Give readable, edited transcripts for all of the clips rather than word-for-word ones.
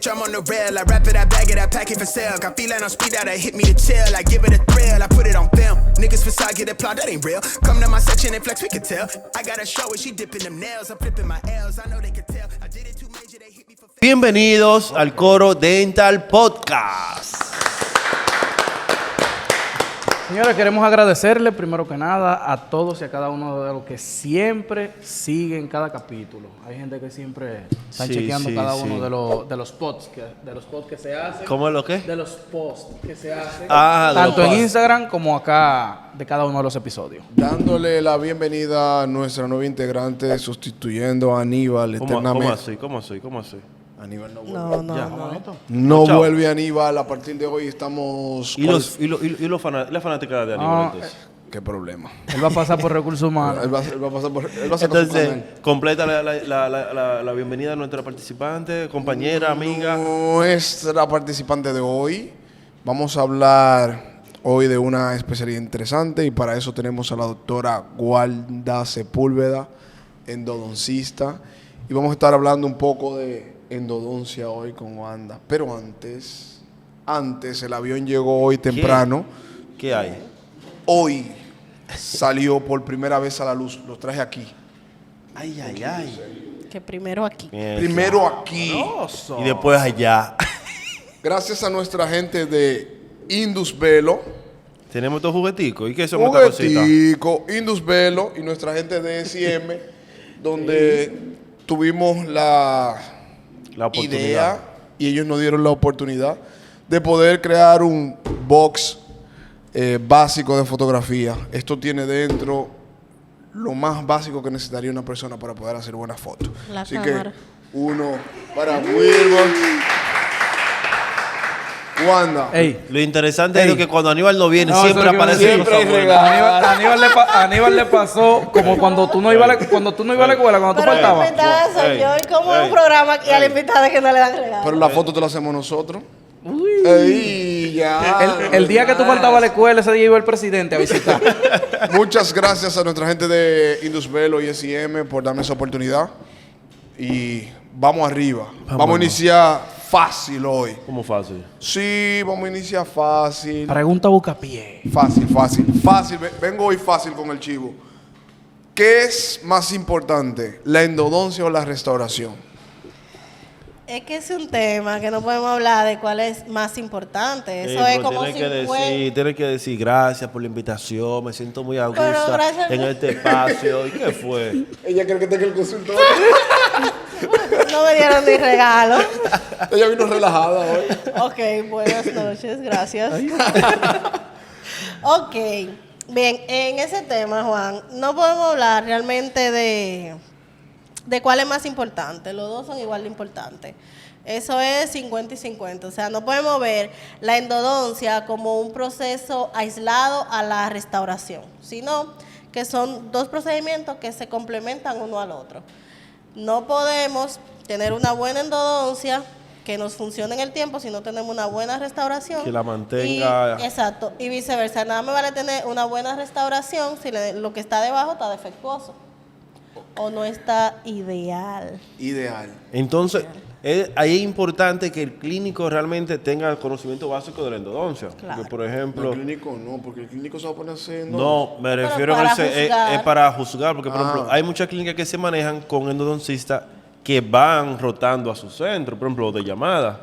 bitch, I'm on the rail. I wrap it, I bag it, I pack it for sale. Got feeling on speed out, I hit me to chill. I give it a thrill, I put it on film. Niggas facade, get applaud, that ain't real. Come to my section and flex, we can tell. I got a show and she dipping them nails. I'm flipping my L's, I know they can tell. I did it too major, they hit me for... Bienvenidos al Coro Dental Podcast. Señores, queremos agradecerle primero que nada a todos y a cada uno de los que siempre siguen cada capítulo. Hay gente que siempre está chequeando cada uno de los posts que se hacen. ¿Cómo es lo que? De los posts que se hacen. Tanto en Instagram como acá de cada uno de los episodios. Dándole la bienvenida a nuestra nueva integrante, sustituyendo a Aníbal eternamente. ¿Cómo así? Aníbal no vuelve. No. No vuelve Aníbal. A partir de hoy estamos... La fanática de Aníbal, entonces. ¿Qué problema? Él va a pasar por recursos humanos. Él va a pasar con su Entonces, canal. completa la bienvenida a nuestra participante, compañera, amiga. Nuestra participante de hoy. Vamos a hablar hoy de una especialidad interesante y para eso tenemos a la doctora Wanda Sepúlveda, endodoncista. Y vamos a estar hablando un poco de endodoncia hoy con Wanda. Pero antes el avión llegó hoy temprano. ¿Qué hay? Hoy salió por primera vez a la luz. Los traje aquí. Ay. Que primero aquí. Primero aquí. Y después allá. Gracias a nuestra gente de Indus Velo. Tenemos estos jugueticos. ¿Y qué son estas cositas? Juguetico, Indus Velo y nuestra gente de S&M, donde tuvimos la oportunidad. idea y ellos nos dieron la oportunidad de poder crear un box básico de fotografía. Esto tiene dentro lo más básico que necesitaría una persona para poder hacer buenas fotos. Así cámara. que uno para Wilbur. Wanda. Lo interesante es que cuando Aníbal no viene, siempre aparece siempre hay regalo. Aníbal le pasó como cuando tú no ibas a la escuela, cuando tú Pero la faltabas. invitada soy yo y como un programa y a la invitada que no le dan regalo. Pero la foto te la hacemos nosotros. Ey, ya. El día que tú faltabas a la escuela, ese día iba el presidente a visitar. Muchas gracias a nuestra gente de Indus Velo y S&M por darme esa oportunidad. Y vamos arriba. Vamos a iniciar fácil hoy. ¿Cómo fácil? Sí, vamos a iniciar fácil. Pregunta buscapié. Fácil. Vengo hoy fácil con el chivo. ¿Qué es más importante, la endodoncia o la restauración? Es que es un tema que no podemos hablar de cuál es más importante. Eso es como Tienes que decir gracias por la invitación. Me siento muy a gusto gracias. en este espacio. ¿Y qué fue? Ella cree que tenga el consultorio. No me dieron ni regalo. Ella vino relajada hoy. Ok, buenas noches, gracias. Ok, bien, en ese tema, Juan, no podemos hablar realmente de cuál es más importante. Los dos son igual de importantes. Eso es 50 y 50. O sea, no podemos ver la endodoncia como un proceso aislado a la restauración, sino que son dos procedimientos que se complementan uno al otro. No podemos tener una buena endodoncia que nos funcione en el tiempo si no tenemos una buena restauración. Que la mantenga. Exacto. Y viceversa. Nada me vale tener una buena restauración si lo que está debajo está defectuoso. O no está ideal. Entonces, ahí es importante que el clínico realmente tenga el conocimiento básico de la endodoncia. Claro. Porque, por ejemplo... El clínico no, porque el clínico se va a poner a hacer No, me refiero para a ese, juzgar. es para juzgar. Porque, por ejemplo, hay muchas clínicas que se manejan con endodoncistas que van rotando a su centro. Por ejemplo, de llamada.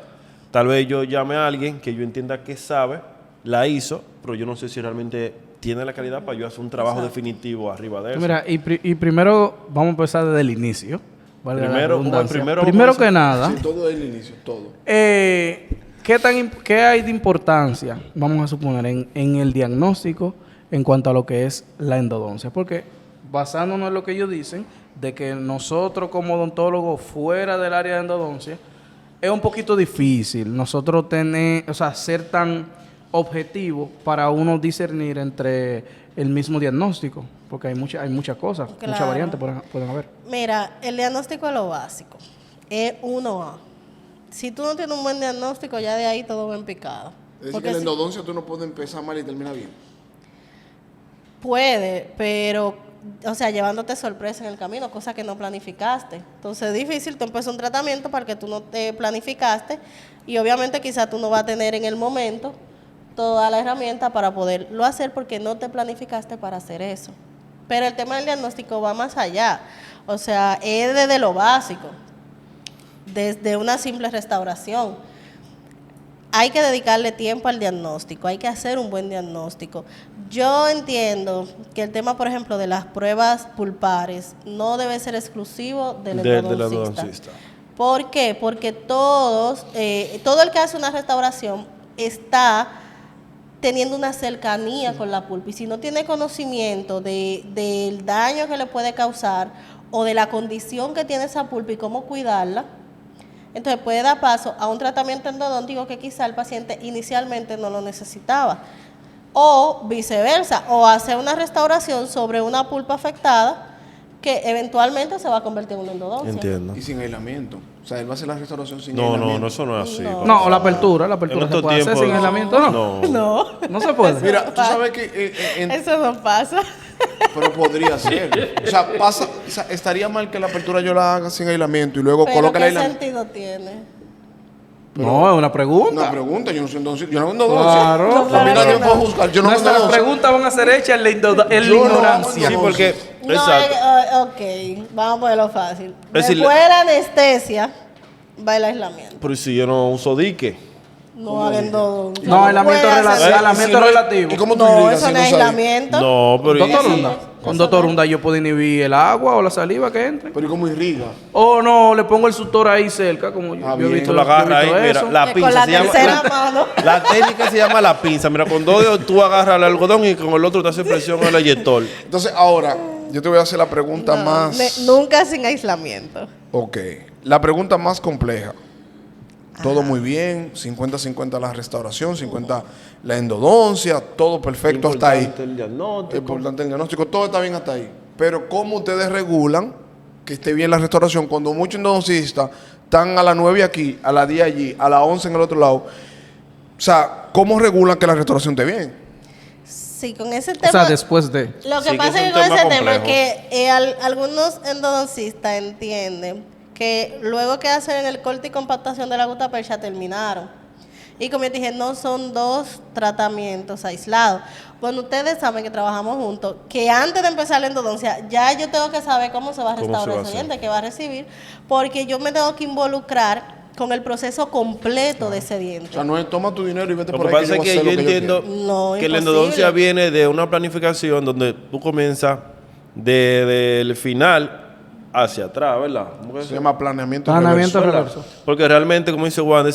Tal vez yo llame a alguien que yo entienda que sabe, la hizo, pero yo no sé si realmente tiene la calidad para yo hacer un trabajo definitivo arriba de eso. Mira, y primero vamos a empezar desde el inicio. Valga la redundancia. Primero que nada, Sí, todo es el inicio, todo. ¿qué hay de importancia, vamos a suponer, en el diagnóstico en cuanto a lo que es la endodoncia? Porque basándonos en lo que ellos dicen, de que nosotros como odontólogos fuera del área de endodoncia, es un poquito difícil nosotros ser tan objetivo para uno discernir entre el mismo diagnóstico, porque hay muchas cosas, Claro. muchas variantes pueden haber. Mira, el diagnóstico es lo básico. Es 1A. Si tú no tienes un buen diagnóstico, ya de ahí todo va en picado. Es decir, Porque que la si- endodoncia tú no puedes empezar mal y terminar bien. Puede, pero o sea, llevándote sorpresa en el camino, cosa que no planificaste. Entonces es difícil, tú empiezas un tratamiento para que tú no te planificaste y obviamente quizás tú no vas a tener en el momento toda la herramienta para poderlo hacer porque no te planificaste para hacer eso. Pero el tema del diagnóstico va más allá, o sea, es desde lo básico, desde una simple restauración. Hay que dedicarle tiempo al diagnóstico, hay que hacer un buen diagnóstico. Yo entiendo que el tema, por ejemplo, de las pruebas pulpares no debe ser exclusivo del endodoncista. ¿Por qué? Porque todo el que hace una restauración está teniendo una cercanía con la pulpa y si no tiene conocimiento del daño que le puede causar o de la condición que tiene esa pulpa y cómo cuidarla, entonces puede dar paso a un tratamiento endodóntico que quizá el paciente inicialmente no lo necesitaba. O viceversa, o hacer una restauración sobre una pulpa afectada que eventualmente se va a convertir en una endodoncia. Entiendo. Y sin aislamiento. O sea, él va a hacer la restauración sin No, aislamiento. no, eso no es así. No. No, la apertura En se estos puede hacer tiempos- sin aislamiento, ¿no? No. No, No se puede. Mira, tú sabes que... eso no pasa. pero podría ser. O sea, estaría mal que la apertura yo la haga sin aislamiento y luego Pero coloque el ¿qué aislamiento. sentido tiene? No, es una pregunta. Una pregunta, yo no soy endodoncia. Yo no hago endodoncia. Claro. No, A mí claro nadie que me puede no. juzgar. Yo no hago Nuestras endodoncia. preguntas van a ser hechas en la, Yo no ignorancia. Sí, porque... No, exacto. ok, vamos a ponerlo fácil. Es decir, Después de la anestesia, va el aislamiento. Pero si yo no uso dique. No haga endodoncia. No, aislamiento puede hacer- aislamiento relativo. ¿Y cómo tú No, irrigas eso si no no es sabes? aislamiento. No, pero... Doctor ¿y- Hunda. Con doctor Hunda yo puedo inhibir el agua o la saliva que entre. Pero ¿y cómo irriga? O no, le pongo el suctor ahí cerca, como yo he bien. visto. Tú lo agarras yo he ahí, visto mira, eso. la Que pinza con la se llama... tercera mano. La técnica se llama la pinza. Mira, con dos dedos tú agarras el algodón y con el otro te haces presión al eyector. Entonces, ahora, yo te voy a hacer la pregunta más... Nunca sin aislamiento. Ok. La pregunta más compleja. Todo muy bien, 50-50 la restauración, 50 la endodoncia, todo perfecto hasta ahí. Importante el diagnóstico. Importante el diagnóstico, todo está bien hasta ahí. Pero ¿cómo ustedes regulan que esté bien la restauración cuando muchos endodoncistas están a las 9 aquí, a las 10 allí, a las 11 en el otro lado? O sea, ¿cómo regulan que la restauración esté bien? Sí, con ese O tema. sea, después de. Lo que Sí, que pasa es es un que con tema ese tema es complejo. que algunos endodoncistas entienden que luego que hacen el corte y compactación de la gutapercha terminaron. Y como yo dije, no son dos tratamientos aislados. Bueno, ustedes saben que trabajamos juntos, que antes de empezar la endodoncia, ya yo tengo que saber cómo se va a ¿Cómo se restaurar va a ese hacer? diente, que va a recibir, porque yo me tengo que involucrar con el proceso completo de ese diente. O sea, no es toma tu dinero y vete Lo por que ahí pasa es voy a que hacer yo lo que entiendo quiero. No, que la imposible. endodoncia viene de una planificación donde tú comienzas del final hacia atrás, ¿verdad? ¿Cómo que Se llama planeamiento Planeamiento reverso. ¿verdad? reverso. Porque realmente, como dice Juan,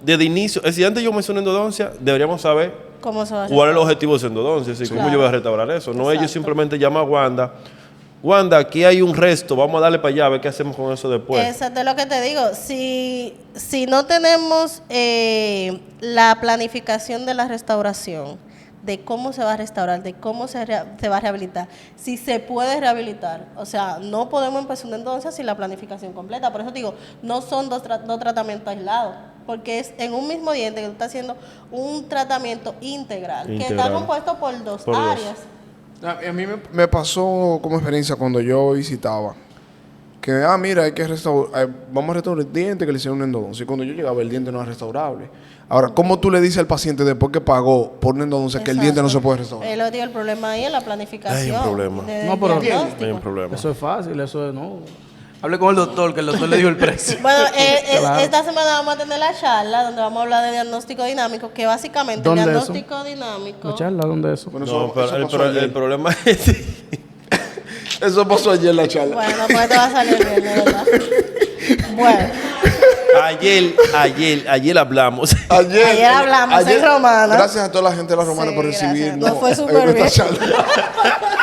desde inicio, si antes yo mencioné endodoncia, deberíamos saber ¿Cómo se va a cuál es el restaurar? objetivo de esa endodoncia, así, cómo Claro. yo voy a restaurar eso. No ellos Exacto. simplemente llaman a Wanda, aquí hay un resto, vamos a darle para allá, a ver qué hacemos con eso después. Eso es de lo que te digo. Si no tenemos la planificación de la restauración, de cómo se va a restaurar, de cómo se va a rehabilitar, si se puede rehabilitar. O sea, no podemos empezar una endodoncia sin la planificación completa. Por eso digo, no son dos tratamientos aislados, porque es en un mismo diente que tú estás haciendo un tratamiento integral. Que está Integral. compuesto por dos Por dos. áreas. A mí me pasó como experiencia cuando yo visitaba. Que, mira, hay que restaurar, vamos a restaurar el diente que le hicieron una endodoncia. Y cuando yo llegaba, el diente no es restaurable. Ahora, ¿cómo tú le dices al paciente después que pagó por una endodoncia que el diente no se puede restaurar? Lo digo, el problema ahí es la planificación. Hay un problema. No, pero- diagnóstico. No hay un problema. Eso es fácil, eso es no. Hable con el doctor, que el doctor le dio el precio. Bueno, Claro. esta semana vamos a tener la charla donde vamos a hablar de diagnóstico dinámico, que básicamente el ¿Dónde diagnóstico dinámico. ¿La charla? ¿Dónde es eso? Bueno, No, eso pero pasó ayer. el problema es... Eso pasó ayer en la charla. Bueno, pues te va a salir bien, de verdad. Bueno, Ayer hablamos. Ayer hablamos en Romana. Gracias a toda la gente de la Romana Sí, por gracias. recibirnos. Nos fue en súper nuestra bien. charla.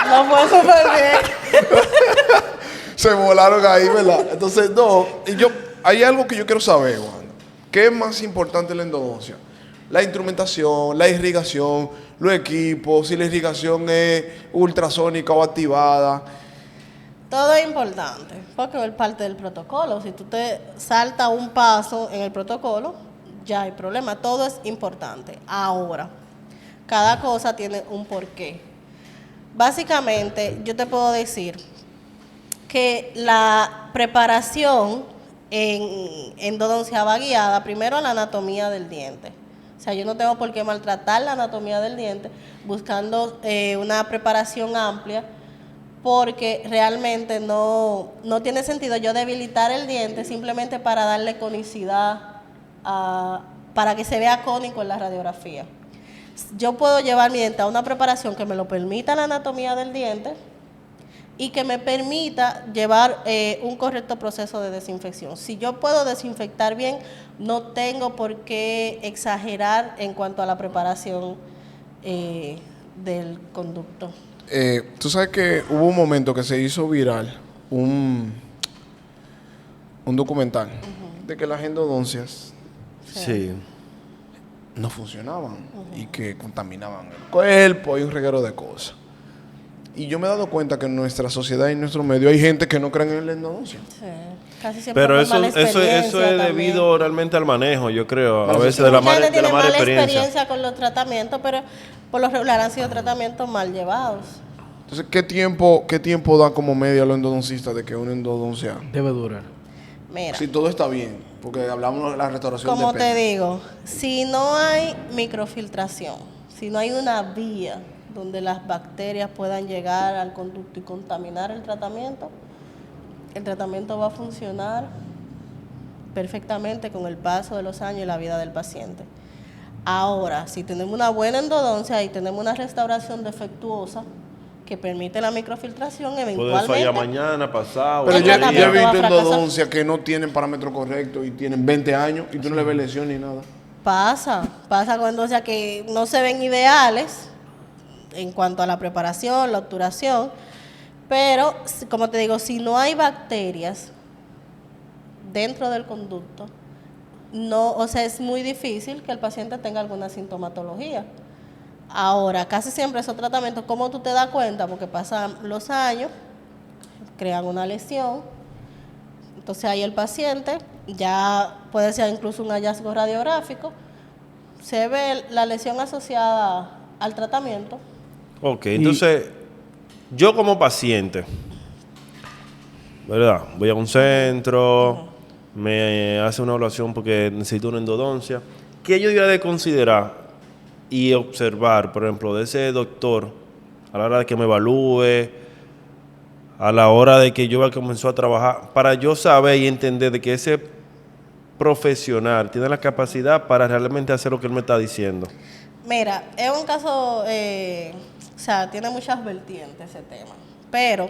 no fue súper bien. Se volaron ahí, ¿verdad? Entonces, no. Hay algo que yo quiero saber, Juan. ¿Qué es más importante en la endodoncia? La instrumentación, la irrigación, los equipos, si la irrigación es ultrasónica o activada. Todo es importante, porque es parte del protocolo. Si tú te saltas un paso en el protocolo, ya hay problema. Todo es importante. Ahora, cada cosa tiene un porqué. básicamente yo te puedo decir que la preparación en endodoncia va guiada primero a la anatomía del diente. O sea, yo no tengo por qué maltratar la anatomía del diente buscando una preparación amplia, porque realmente no tiene sentido yo debilitar el diente simplemente para darle conicidad, para que se vea cónico en la radiografía. Yo puedo llevar mi diente a una preparación que me lo permita la anatomía del diente y que me permita llevar un correcto proceso de desinfección. Si yo puedo desinfectar bien, no tengo por qué exagerar en cuanto a la preparación del conducto. Tú sabes que hubo un momento que se hizo viral un documental de que las endodoncias Sí. no funcionaban y que contaminaban el cuerpo y un reguero de cosas. Y yo me he dado cuenta que en nuestra sociedad y en nuestro medio hay gente que no creen en la endodoncia. Sí. Casi siempre Pero por eso mala es experiencia también. debido realmente al manejo, yo creo. A Bueno, veces sí. de la Mucha gente mala tiene mala experiencia. experiencia con los tratamientos, pero por lo regular han sido tratamientos mal llevados. Entonces, ¿qué tiempo da como media a los endodoncistas de que una endodoncia? Debe durar. Mira, Si todo está bien, porque hablamos de la restauración como depende. te digo, si no hay microfiltración, si no hay una vía donde las bacterias puedan llegar al conducto y contaminar el tratamiento va a funcionar perfectamente con el paso de los años y la vida del paciente. Ahora, si tenemos una buena endodoncia y tenemos una restauración defectuosa que permite la microfiltración, Puede eventualmente fallar mañana, pasado. Pero El yo he tratamiento va a visto fracasar. endodoncias que no tienen parámetros correctos y tienen 20 años y tú no le ves lesión ni nada. pasa con endodoncias que no se ven ideales en cuanto a la preparación, la obturación, pero como te digo, si no hay bacterias dentro del conducto, no, o sea, es muy difícil que el paciente tenga alguna sintomatología. Ahora, casi siempre esos tratamientos, ¿cómo tú te das cuenta? Porque pasan los años, crean una lesión, entonces ahí el paciente, ya puede ser incluso un hallazgo radiográfico, se ve la lesión asociada al tratamiento. Ok, entonces, yo como paciente, ¿verdad? Voy a un centro, me hace una evaluación porque necesito una endodoncia. ¿Qué yo debería de considerar y observar, por ejemplo, de ese doctor a la hora de que me evalúe, a la hora de que yo comenzó a trabajar, para yo saber y entender de que ese profesional tiene la capacidad para realmente hacer lo que él me está diciendo? Mira, es un caso, o sea, tiene muchas vertientes ese tema, pero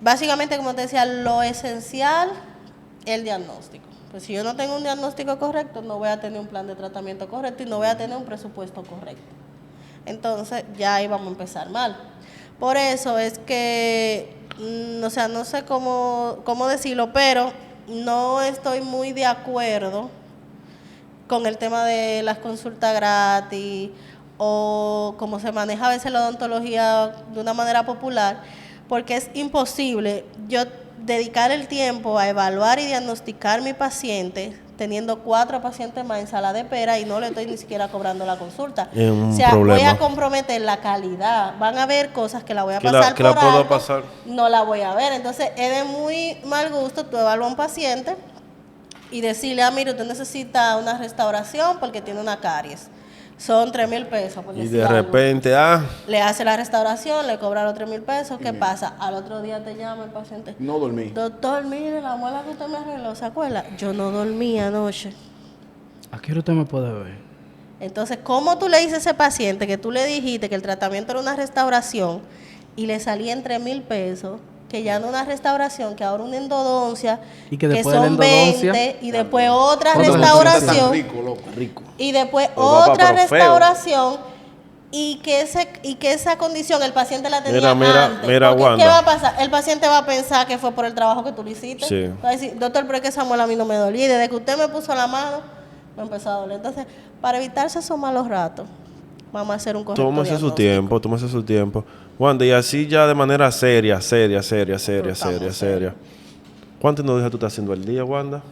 básicamente, como te decía, lo esencial es el diagnóstico. Pues si yo no tengo un diagnóstico correcto, no voy a tener un plan de tratamiento correcto y no voy a tener un presupuesto correcto. Entonces, ya ahí vamos a empezar mal. Por eso es que, o sea, no sé cómo decirlo, pero no estoy muy de acuerdo con el tema de las consultas gratis o cómo se maneja a veces la odontología de una manera popular, porque es imposible yo dedicar el tiempo a evaluar y diagnosticar mi paciente teniendo 4 pacientes más en sala de espera y no le estoy ni siquiera cobrando la consulta. Es un o sea, problema. voy a comprometer la calidad. Van a haber cosas que la voy a Que la- pasar que la por puedo alto, pasar. no la voy a ver. Entonces, es de muy mal gusto tú evaluar a un paciente y decirle, mire, usted necesita una restauración porque tiene una caries. Son 3,000 pesos. Por Y decir de algo. repente, Le hace la restauración, le cobra los 3,000 pesos. ¿Qué pasa? Al otro día te llama el paciente. No dormí. Doctor, mire, la muela que usted me arregló, ¿se acuerda? Yo no dormí anoche. ¿A qué hora usted me puede ver? Entonces, ¿cómo tú le dices a ese paciente que tú le dijiste que el tratamiento era una restauración y le salía en 3,000 pesos? Que ya no una restauración, que ahora una endodoncia, Y que después de la son endodoncia, 20, y después otra otra Tan restauración, rico, loco. rico. y después Pues va pa' otra pero feo. restauración, y que esa condición el paciente la tenía Mira, antes. mira, Porque, Wanda. ¿qué va a pasar? El paciente va a pensar que fue por el trabajo que tú le hiciste. Sí. Va a decir, doctor, pero es que esa muela a mí no me dolía, y desde que usted me puso la mano, me empezó a doler. Entonces, para evitarse esos malos ratos, vamos a hacer un correcto Tómese su diagnóstico. tómese su tiempo. Wanda, y así ya de manera seria. Estamos serios. ¿Cuántas endodoncias tú estás haciendo al día, Wanda?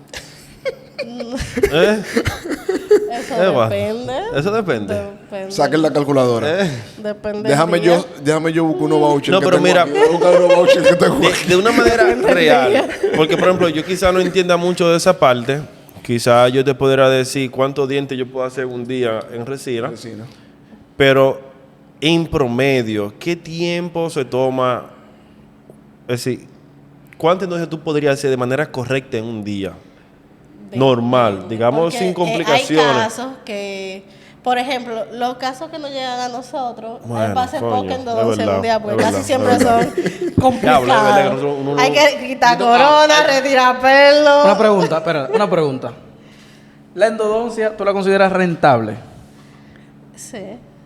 ¿Eh? Eso Bueno, depende. eso depende. Depende. Saquen la calculadora. Depende. Déjame del día. yo buscar unos vouchers. No, que pero tengo mira, aquí. Voy a buscar unos vouchers que tengo aquí. De una manera real. Porque, por ejemplo, yo quizá no entienda mucho de esa parte. Quizá yo te podría decir cuántos dientes yo puedo hacer un día en resina. Sí, ¿no? Pero, en promedio, ¿qué tiempo se toma? Es decir, ¿cuánto entonces tú podrías hacer de manera correcta en un día? Normal, digamos, Porque, sin complicaciones. Hay casos que, por ejemplo, los casos que nos llegan a nosotros, Bueno, hay pases coño, poco en es endodoncia verdad, un día, pues es casi verdad, siempre es verdad. son complicados. Diablo, es verdad que nosotros- uno hay no- que quitar corona, retirar pelo. Una pregunta, espera, una pregunta. ¿La endodoncia tú la consideras rentable? Sí,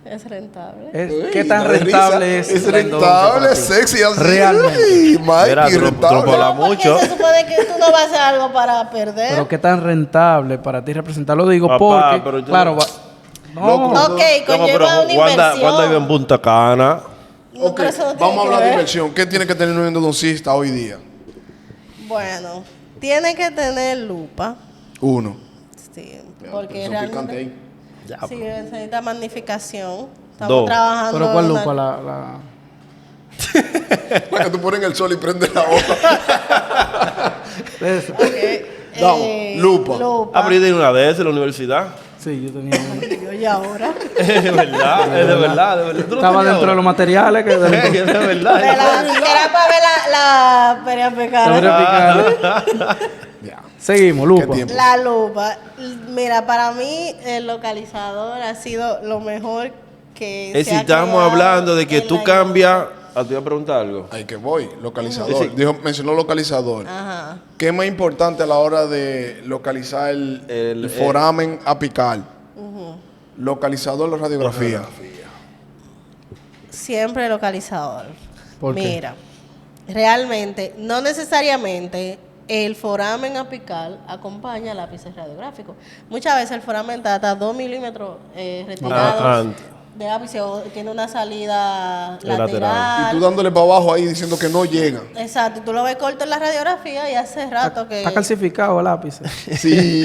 es rentable. ¿Qué tan Da risa. rentable es Es la endodoncia rentable, para es ti? sexy, así. Realmente. Ay, Mikey, Mira, tú no rentable. puedes hablar Porque mucho. se supone que tú no vas a hacer algo para perder. Pero qué tan rentable para ti representar, lo digo Papá, porque, pero yo claro, no- no, Loco. Ok, Loco, pero conlleva una Wanda inversión. vive en Punta Cana. No, Ok, pero eso no tiene vamos a que hablar de ver. inversión. ¿Qué tiene que tener un endodoncista hoy día? Bueno, tiene que tener lupa. Uno. Sí, porque Son picantes ahí. realmente sí, necesita magnificación. Estamos Dos. trabajando. pero ¿cuál en lupa? una- La... La que tú pones en el sol y prende la hoja. Esa. Ok, Vamos, lupa. Ah, pero yo tenía una de esas en la universidad. Sí, yo tenía una. Digo, ¿y ahora? Es de verdad, es de verdad, de verdad. ¿Tú no Estaba tenías dentro de los una? materiales que Es de verdad. Era para ver la periapical. Ya. Seguimos, ¿Qué lupa. tiempo? La lupa. Mira, para mí el localizador ha sido lo mejor que Es se si ha estamos creado hablando de que en tú la cambias. Ah, te iba a preguntar algo. Ahí que voy. Localizador. Sí. Mencionó localizador. Ajá. ¿Qué es más importante a la hora de localizar el El- foramen apical? Localizador o radiografía. Siempre localizador. ¿Por qué? Mira, realmente, no necesariamente el foramen apical acompaña al lápiz radiográfico. Muchas veces el foramen está hasta 2 milímetros retirados de lápiz o tiene una salida Lateral. lateral. Y tú dándole para abajo ahí diciendo que no llega. Exacto, tú lo ves corto en la radiografía y hace rato que... Está calcificado el lápiz. Sí.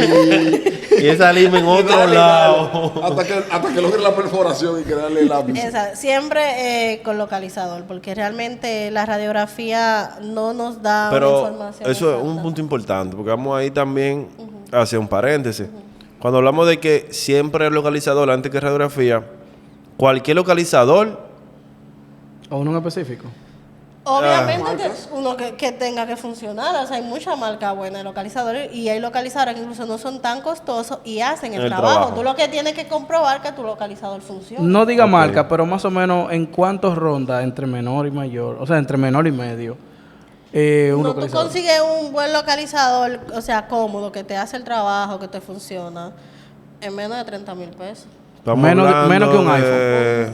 Y esa lima en otro Dale, lado. dale. Hasta que logre la perforación y que darle el lápiz. Siempre con localizador, porque realmente la radiografía no nos da una Pero información eso es exacta. un punto importante, porque vamos ahí también hacia un paréntesis. Cuando hablamos de que siempre es localizador antes que radiografía, cualquier localizador, ¿O uno en específico? Obviamente que uno que tenga que funcionar, o sea, hay mucha marca buena de localizadores y hay localizadores que incluso no son tan costosos y hacen el trabajo. Tú lo que tienes que comprobar que tu localizador funciona. No diga Ok. marca, pero más o menos en cuántos rondas entre menor y mayor, o sea, entre menor y medio, un No, tú localizador. consigues un buen localizador, o sea, cómodo, que te hace el trabajo, que te funciona, en menos de 30,000 pesos. estamos Menos hablando que un de-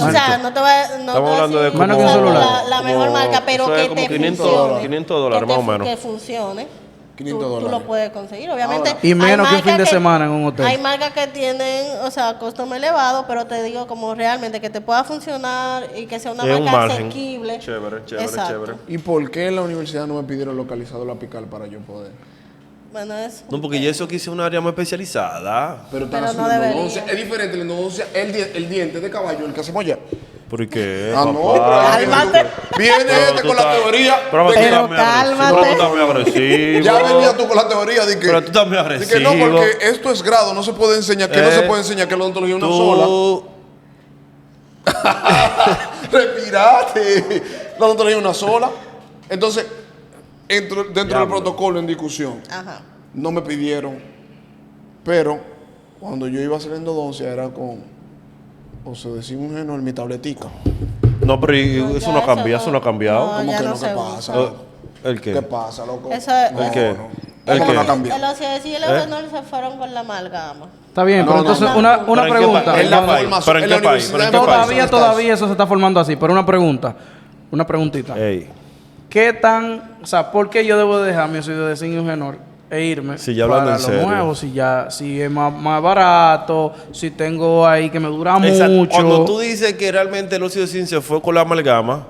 O sea, no te va no te voy a hablando de decir Menos que un exacto celular. la mejor Como- marca, pero eso es que como te 500 funcione. $500 que más o menos. Que funcione. 500 Tú lo dólares. puedes conseguir, obviamente. Y hay menos que un fin marcas de semana en un hotel. Hay marcas que tienen, o sea, costo más elevado, pero te digo como realmente que te pueda funcionar y que sea una Es un marca margen. asequible. Chévere, Exacto. chévere. ¿Y por qué en la universidad no me pidieron localizador apical para yo poder? Bueno, es No, porque yo eso quise un área más especializada. Pero, Pero están no haciendo debería. endodoncia. Es diferente la endodoncia, el diente de caballo, el que hacemos ya. ¿Por qué? Ah, no, papá? pero Cálmate. viene Pero este tú con la estás- teoría. Pero de tú que- estás muy agresivo. cálmate. Pero tú estás muy agresivo. ya venía tú con la teoría de que. Pero tú estás muy de que no, agresivo. porque esto es grado, no se puede enseñar, que no se puede enseñar que la odontología es una sola. Tú... Respirate. La odontología es una sola. Entonces, dentro del Diablo. protocolo en discusión, Ajá. no me pidieron. Pero cuando yo iba a hacer endodoncia era con, o se decía un geno en mi tabletica. No, pero No, eso ya no eso cambia, no- eso no ha cambiado. no, ¿Cómo ya que no no? se ¿Qué usa. pasa? ¿El qué? ¿Qué pasa, loco? Eso es- ¿El qué? ¿El ¿Cómo qué? no ha cambiado? El OCS y el Eugenol se fueron con la amalgama. Está bien, No, pero no, entonces no. una ¿Pero en qué pregunta. país? En la ¿En qué país? formación, ¿Pero en en qué la país? ¿Pero en qué universidad país? Todavía eso se está formando así, pero una preguntita. Ey, ¿Qué tan, o sea, por qué yo debo dejar mi estudio de cine Eugenor e irme Sí, ya hablando para en lo serio. nuevo? Si es más barato, si tengo ahí que me dura exacto. mucho. Cuando tú dices que realmente el óxido de zinc se fue con la amalgama,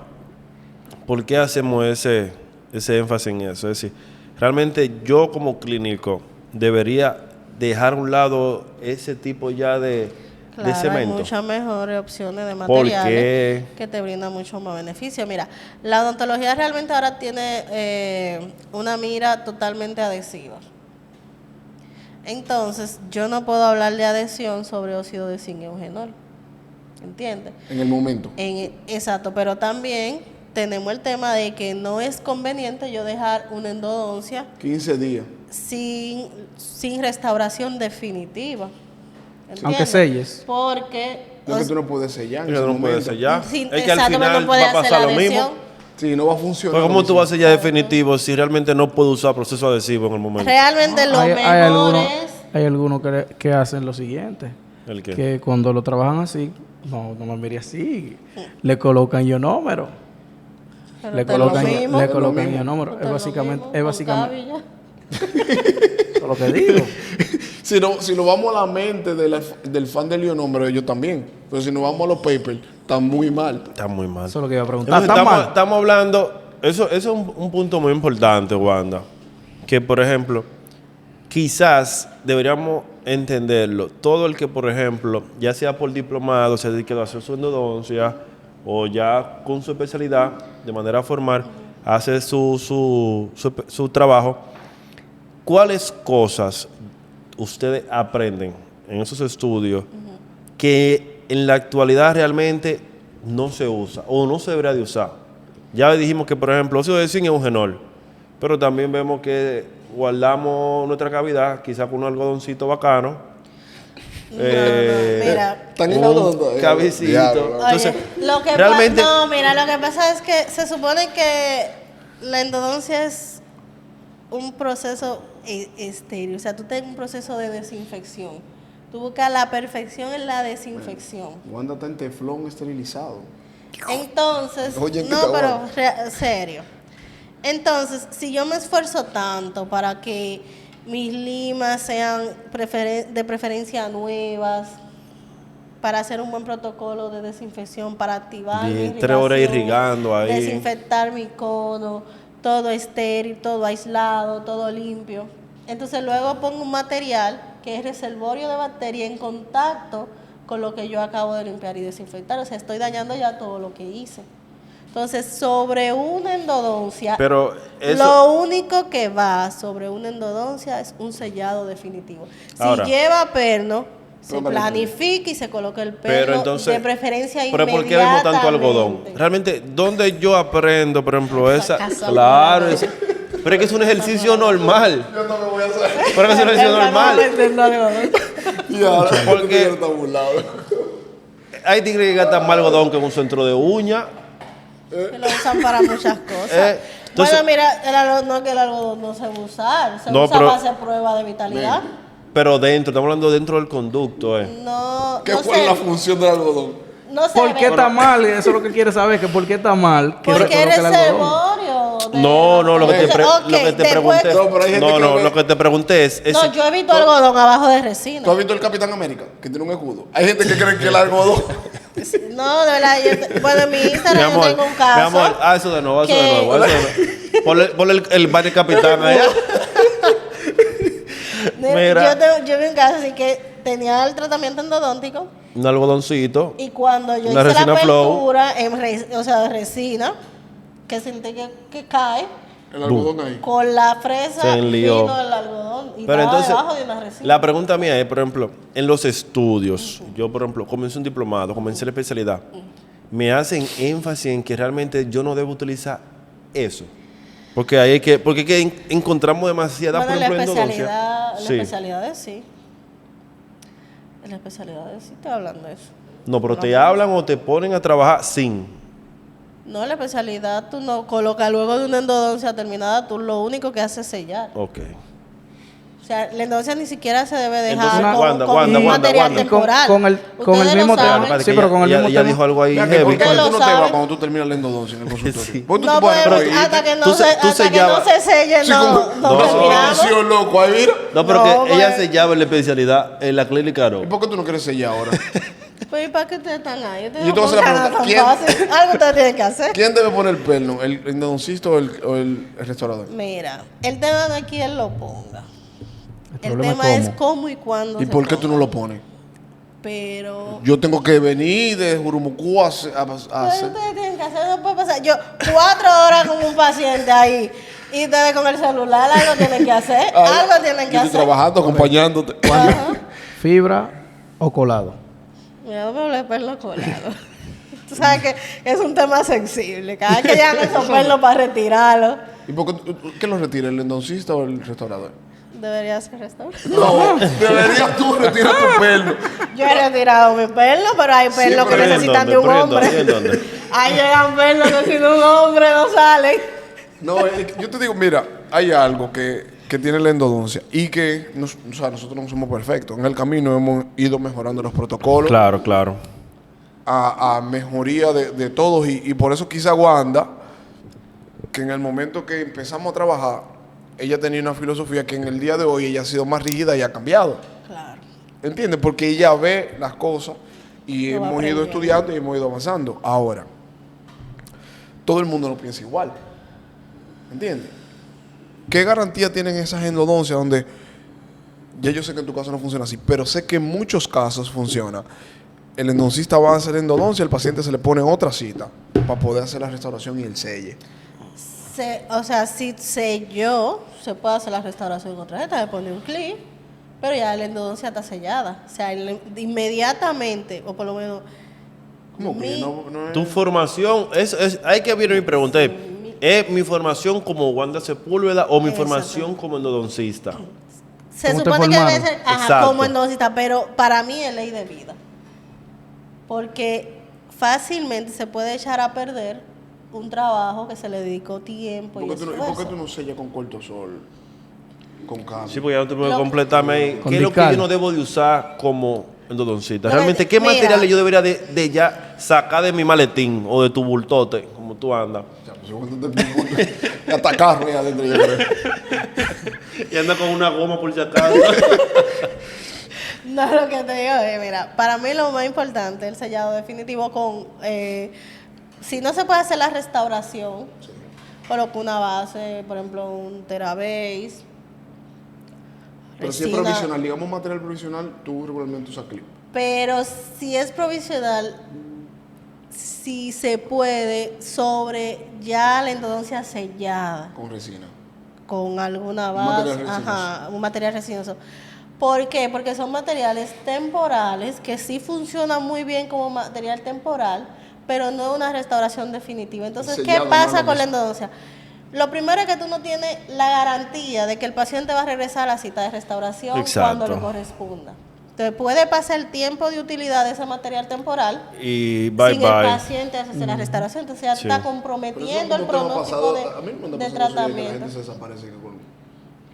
¿por qué hacemos ese énfasis en eso? Es decir, realmente yo como clínico debería dejar a un lado ese tipo ya de Claro, hay cemento? muchas mejores opciones de ¿Por materiales qué? que te brindan mucho más beneficio. Mira, la odontología realmente ahora tiene una mira totalmente adhesiva. Entonces, yo no puedo hablar de adhesión sobre óxido de zinc y eugenol. ¿Entiendes? En el momento. Exacto, pero también tenemos el tema de que no es conveniente yo dejar una endodoncia 15 días. sin restauración definitiva. Aunque ¿Entiendes? selles. Porque No es que tú no puedes sellar. en Porque ese no puede momento. sellar. Sí, Es que al exacto, pero final no puede va a hacer pasar la lo mismo. adhesión. Sí, no va a funcionar. Pues, ¿cómo tú vas a sellar definitivo si realmente no puedes usar proceso adhesivo en el momento? Realmente lo mejor es... Hay algunos que hacen lo siguiente. ¿El qué? Que cuando lo trabajan así, no me mire así, le colocan ionómero. pero Le te lo colocan, mismo, le te colocan lo ionómero. mismo, Es básicamente, con básicamente cabilla. eso es lo que digo. Si nos vamos a la mente del fan del ionómero, ellos también. Pero si nos vamos a los papers, están muy mal. Está muy mal. Eso es lo que iba a preguntar. Entonces, ¿Está mal? estamos hablando, eso es un punto muy importante, Wanda, que por ejemplo, quizás deberíamos entenderlo. Todo el que, por ejemplo, ya sea por diplomado, se dedique a hacer su endodoncia o ya con su especialidad de manera formal, hace su trabajo. ¿Cuáles cosas ustedes aprenden en esos estudios que en la actualidad realmente no se usa o no se debería de usar? Ya dijimos que, por ejemplo, óxido de zinc es eugenol, pero también vemos que guardamos nuestra cavidad quizás con un algodoncito bacano. Mira, Están en algodón Un todavía. cabecito. Diablo. Entonces, oye, lo que realmente... no, mira, lo que pasa es que se supone que la endodoncia es un proceso estéril, o sea, tú tienes un proceso de desinfección. Tú buscas la perfección en la desinfección. Wanda está en teflón esterilizado. Entonces, Oye, ¿qué no, está pero bueno? serio. Entonces, si yo me esfuerzo tanto para que mis limas sean de preferencia nuevas, para hacer un buen protocolo de desinfección, para activar mi 3 horas irrigación, irrigando ahí. desinfectar mi cono, todo estéril, todo aislado, todo limpio. Entonces luego pongo un material que es reservorio de bacterias en contacto con lo que yo acabo de limpiar y desinfectar. O sea, estoy dañando ya todo lo que hice. Entonces, sobre una endodoncia, Pero eso... lo único que va sobre una endodoncia es un sellado definitivo. Ahora, si lleva perno, se Pero, planifica y se coloca el Pero perno entonces, de preferencia ¿pero por qué vemos tanto algodón? inmediatamente. Realmente, ¿dónde yo aprendo, por ejemplo, esa? Casualidad. Claro, pero es que es un ejercicio normal. Yo no me voy a hacer. Pero es un ejercicio normal. Y ahora, Porque- está burlado. Hay tigres que gastan más algodón que un centro de uña. Que lo usan para muchas cosas. Entonces- bueno, mira, no es que el algodón no se va a usar, se No, usa pero- para hacer pruebas de vitalidad. Pero dentro, estamos hablando dentro del conducto, No, ¿Qué no fue se, la función del algodón? no se ¿Por qué ve. está mal? Eso es lo que quiere saber, que por qué está mal. Que se Porque es coloque el algodón. reservorio. de- No, lo que te, Ok, lo que te después- pregunté. No, pero hay gente que ve- lo que te pregunté es No, yo he visto algodón abajo de resina. ¿Tú has visto el Capitán América? Que tiene un escudo. Hay gente que cree que el algodón. No, de verdad, bueno, en mi mi Instagram yo amor, tengo un caso. mi amor, eso de nuevo, eso de que- nuevo. Eso de nuevo. Ponle el bar de capitán allá. Mira. Yo vi un caso así que tenía el tratamiento endodóntico Un algodoncito. y cuando yo Una hice la resina flow. apertura, o sea, de resina, que sentí que cae, El algodón ahí. con la fresa Se enlió. vino el algodón y Pero estaba entonces, debajo de una resina. la pregunta mía es, por ejemplo, en los estudios, yo, por ejemplo, comencé un diplomado, comencé la especialidad, me hacen énfasis en que realmente yo no debo utilizar eso. Porque es que encontramos demasiada, Bueno, por en la ejemplo, especialidad, endodoncia. en Sí. la especialidad sí. En la especialidad sí estoy hablando de eso. No, pero te hablan o te ponen a trabajar sin. No, en la especialidad tú no colocas luego de una endodoncia terminada, tú lo único que haces es sellar. Ok. O sea, la endodoncia ni siquiera se debe dejar Entonces, con, Wanda, con Wanda, un Wanda, material Wanda. temporal. Con el Ustedes mismo lo tema. saben. Espérate, Sí, que pero con el mismo ella tema. dijo algo ahí Mira, que heavy. ¿por Ustedes qué lo tú no te saben. vas cuando tú terminas la endodoncia en el consultorio? Sí. ¿Por qué tú No te pones podemos, ahí? hasta que no Tú se, se- tú hasta que sellabas. no se selle, Sí, no, como- no No, terminamos. Silencio, loco, ahí mira. No, pero No, que ella pues. se llama en la especialidad en la clínica ¿Y no. por qué tú no quieres sellar ahora? Pues, ¿y para qué ustedes están ahí? Ustedes Yo te no voy a hacer la pongan pregunta. nada tan fácil. Algo ustedes tienen que hacer. ¿Quién debe poner el perno? ¿El endodoncista o el restaurador? Mira, el tema de quién lo ponga. El problema tema es es cómo y cuándo. ¿Y se por qué tú no toma. lo pones? Pero... Yo tengo que venir de Jurumucú a hacer... Pero ustedes tienen que hacer, no puede pasar. Yo, 4 horas con un paciente ahí y ustedes con el celular, algo tienen que hacer. Algo tienen que Yo hacer. estoy trabajando, acompañándote. ¿Fibra o colado? Mira, no me hables de perlo colado. Tú sabes que es un tema sensible. Cada vez que llegan esos perlos para retirarlo, ¿Y por qué, quién lo retira, el endoncista o el restaurador? debería ser restaurante. No, deberías tú retirar tu pelo. Yo he retirado mi perlo, pero hay perlos que pero ¿y en necesitan de dónde? un ¿Pero hombre. y en dónde? Ahí llegan perlos que sin un hombre no salen. No, yo te digo, mira, hay algo que tiene la endodoncia y que o sea, nosotros no somos perfectos. En el camino hemos ido mejorando los protocolos Claro, claro. a mejoría de todos y por eso quizá Wanda, que en el momento que empezamos a trabajar, ella tenía una filosofía que en el día de hoy ella ha sido más rígida y ha cambiado. Claro. ¿Entiendes? Porque ella ve las cosas y Lo va hemos ido aprendiendo. estudiando y hemos ido avanzando. Ahora, todo el mundo no piensa igual. ¿Entiendes? ¿Qué garantía tienen esas endodoncias donde ya yo sé que en tu caso no funciona así, pero sé que en muchos casos funciona? El endodoncista va a hacer endodoncia, el paciente se le pone otra cita para poder hacer la restauración y el selle. O sea, si selló, se puede hacer la restauración con tarjeta, le pone un clip, pero ya la endodoncia está sellada. O sea, inmediatamente, o por lo menos... ¿Cómo que mi- no es? Tu formación, hay que ver mi pregunta. ¿Es mi formación como Wanda Sepúlveda o mi formación como endodoncista? Se ¿Cómo te supone que debe formaron? ser Exacto. como endodoncista, pero para mí es ley de vida. Porque fácilmente se puede echar a perder un trabajo que se le dedicó tiempo y ¿Por qué esfuerzo. tú no sellas con cortisol? Con cable. Sí, porque ya no te puedo Lo- completarme ahí. Con ¿Qué es lo que Discal. yo no debo de usar como endodoncista? No, Realmente, ¿qué mira. materiales yo debería de ya sacar de mi maletín o de tu bultote, como tú andas? Ya, pues, según te hasta carro ahí adentro, yo creo. Y anda con una goma por si acaso. No, lo que te digo es, mira, para mí lo más importante es el sellado definitivo con... si no se puede hacer la restauración, coloco una base, por ejemplo, un Terabase. Pero si es resina. provisional, digamos material provisional, tú regularmente usas clip. Pero si es provisional, si se puede, sobre ya la endodoncia sellada, Con resina. con alguna Un base, material resinoso. ajá, un material resinoso. ¿Por qué? Porque son materiales temporales que sí funcionan muy bien como material temporal, pero no es una restauración definitiva. Entonces, ¿qué Sellado, pasa no con la mismo. endodoncia? Lo primero es que tú no tienes la garantía de que el paciente va a regresar a la cita de restauración Exacto. cuando le corresponda. Entonces, puede pasar el tiempo de utilidad de ese material temporal Y bye sin el bye. paciente hacer la restauración. Entonces, ya Sí. está Pero eso comprometiendo el como que me ha pronóstico pasado- a mí no me de ha pasado eso de que la tratamiento. gente se desaparece.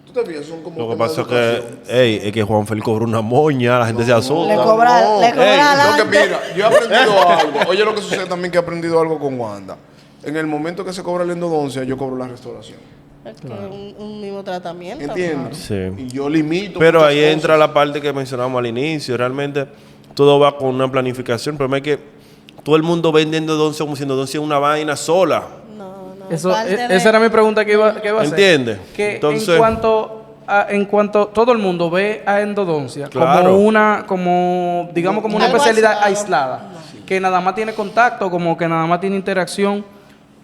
Tú te fijas, son como Lo que temas pasa es de que, educación. es que Juan Félix cobra una moña, la gente se asusta. Le cobra No, le ey, cobra lo que adelante. mira, yo he aprendido algo. Oye, lo que sucede también que he aprendido algo con Wanda. En el momento que se cobra la endodoncia, yo cobro la restauración. Es que un mismo tratamiento. ¿Entiendes? Sí. Y yo limito. Pero muchas ahí cosas. entra la parte que mencionábamos al inicio. Realmente todo va con una planificación. El problema es que todo el mundo vende endodoncia como si endodoncia es una vaina sola. No, no. Eso, parte de- esa era mi pregunta que iba a hacer. ¿Entiendes? Que Entonces- en cuanto todo el mundo ve a endodoncia Claro. como digamos como una Algo especialidad aislado. aislada, que nada más tiene contacto, como que nada más tiene interacción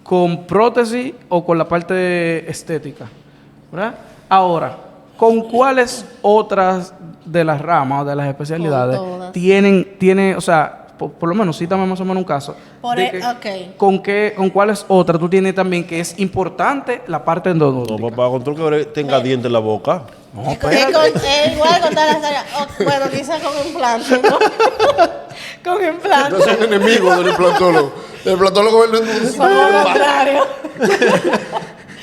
con prótesis o con la parte estética, ¿verdad? Ahora, ¿con cuáles otras de las ramas o de las especialidades Con todas. tiene, o sea, por lo menos cítame más o menos un caso? Ok. ¿Con cuáles otras tú tienes también que es importante la parte No, endodóntica? papá, con todo que tenga dientes en la boca. No, Es espérate. igual con todas las áreas. Bueno, quizás con implante, ¿no? Con implante. Yo soy un enemigo del implantólogo. El implantólogo ve la endodoncia. Por lo contrario.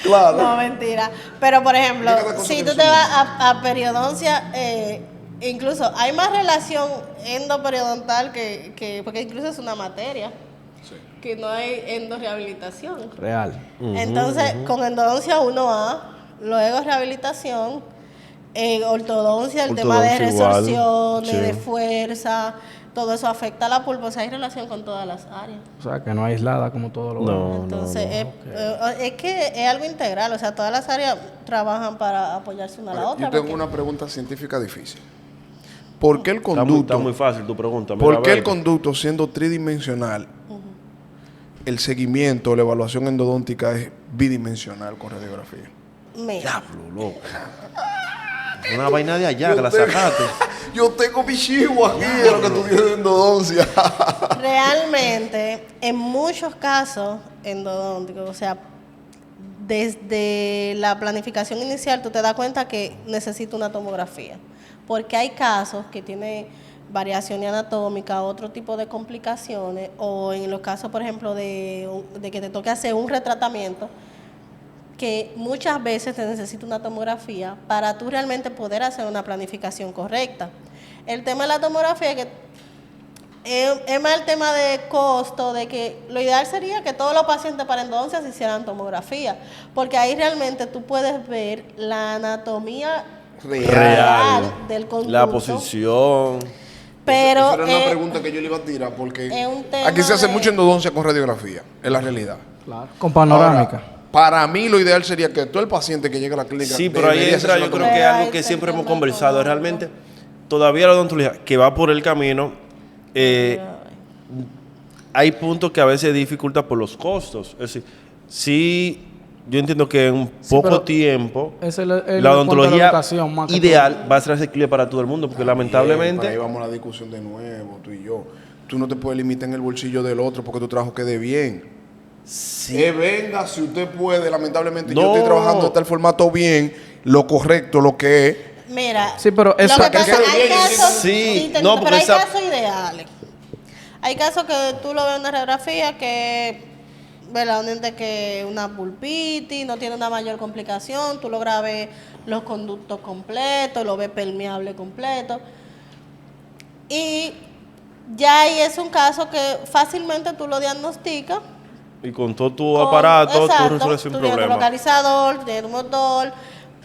Claro. No, mentira. Pero, por ejemplo, Mira cada cosa si que tú te suma. vas a periodoncia, incluso hay más relación endoperiodontal porque incluso es una materia, que no hay endorehabilitación. Real. Entonces, con endodoncia 1A, luego rehabilitación, ortodoncia, el tema de Ortodoncia igual, resorciones, sí. de fuerza, todo eso afecta a la pulpa, o sea, hay relación con todas las áreas. O sea, que no aislada como todo lo demás. No, Entonces, es que es algo integral, o sea, todas las áreas trabajan para apoyarse una a la otra. Yo tengo porque- una pregunta científica difícil. ¿Por qué el Está muy, conducto, está muy fácil tu pregunta. Mira, por qué a el ver. conducto siendo tridimensional, el seguimiento, la evaluación endodóntica es bidimensional con radiografía? Mira, Diablo, loco. Una vaina de allá que la sacaste. Yo tengo mi chivo aquí de lo que tú tienes de endodoncia. realmente, en muchos casos endodónticos, o sea, desde la planificación inicial tú te das cuenta que necesita una tomografía, porque hay casos que tienen variación anatómica, otro tipo de complicaciones, o en los casos, por ejemplo, de que te toque hacer un retratamiento, que muchas veces te necesita una tomografía para tú realmente poder hacer una planificación correcta. El tema de la tomografía es que es más el tema de costo, de que lo ideal sería que todos los pacientes para endodoncia se hicieran tomografía, porque ahí realmente tú puedes ver la anatomía real del conducto. La posición. Pero Esa era una pregunta que yo le iba a tirar porque es un tema aquí se hace de- mucha endodoncia con radiografía, es la realidad. Claro. Con panorámica. Ahora, para mí lo ideal sería que todo el paciente que llegue a la clínica Sí, pero ahí debería entra, hacerse yo una creo que es Pero algo ahí que está siempre el hemos tema conversado. económico. Realmente, todavía la odontología, que va por el camino, hay puntos que a veces dificulta por los costos. Es decir, sí, yo entiendo que en poco pero tiempo, ese es la cuanto a la odontología educación, más que ideal va a ser asequible para todo el mundo, porque Para ahí lamentablemente... vamos a la discusión de nuevo, tú y yo. Tú no te puedes limitar en el bolsillo del otro porque tu trabajo quede bien. Venga, si usted puede, lamentablemente yo No. estoy trabajando de tal formato bien, lo correcto, lo que es. Mira, Sí, pero lo eso- que pasa, quede hay bien, casos, sí, te no, entiendo, porque pero hay esa- casos ideales. Hay casos que tú lo ves en una radiografía que, ¿verdad? Un ente que una pulpitis, no tiene una mayor complicación, tú logras ver los conductos completos, lo ves permeable completo. Y ya ahí es un caso que fácilmente tú lo diagnosticas. Y con todo tu con- aparato, exacto, tú resuelves sin tú tienes tu problema. localizador, tienes tu motor,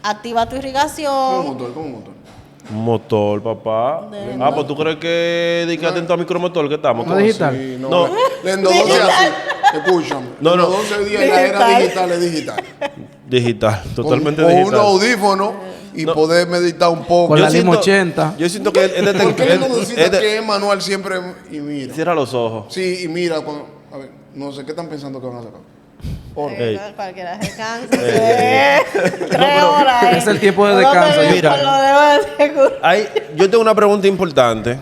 activa tu ¿Cómo irrigación. motor? ¿Cómo motor? Un motor, papá. De- Pues tú crees que di que atento a micromotor que estamos. No digital. Sí, No. La endodoncia así. Escúchame. No, La no. endodoncia hoy día en la era digital es digital. Digital, totalmente con digital. unos audífonos y poder meditar un poco. Con la siento- Lima 80. Yo siento que este ¿Por qué la endodoncita este- que es manual siempre y mira? Cierra los ojos. Sí, y mira, a ver, no sé qué están pensando que van a sacar. Ey. No, cualquiera se cansa. 3 horas. Es el tiempo de descanso, mira. Por lo demás, seguro. Yo tengo una pregunta importante.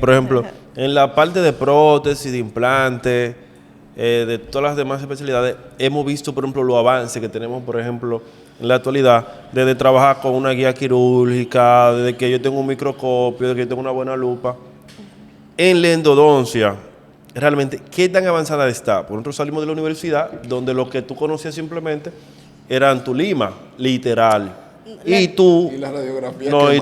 Por ejemplo, en la parte de prótesis, de implante, de todas las demás especialidades, hemos visto, por ejemplo, los avances que tenemos, por ejemplo, en la actualidad, desde trabajar con una guía quirúrgica, desde que yo tengo un microscopio, desde que yo tengo una buena lupa. En la endodoncia, realmente, ¿qué tan avanzada está? Por nosotros salimos de la universidad, donde lo que tú conocías simplemente eran tu lima, literal. Y tú, Y la radiografía. no, que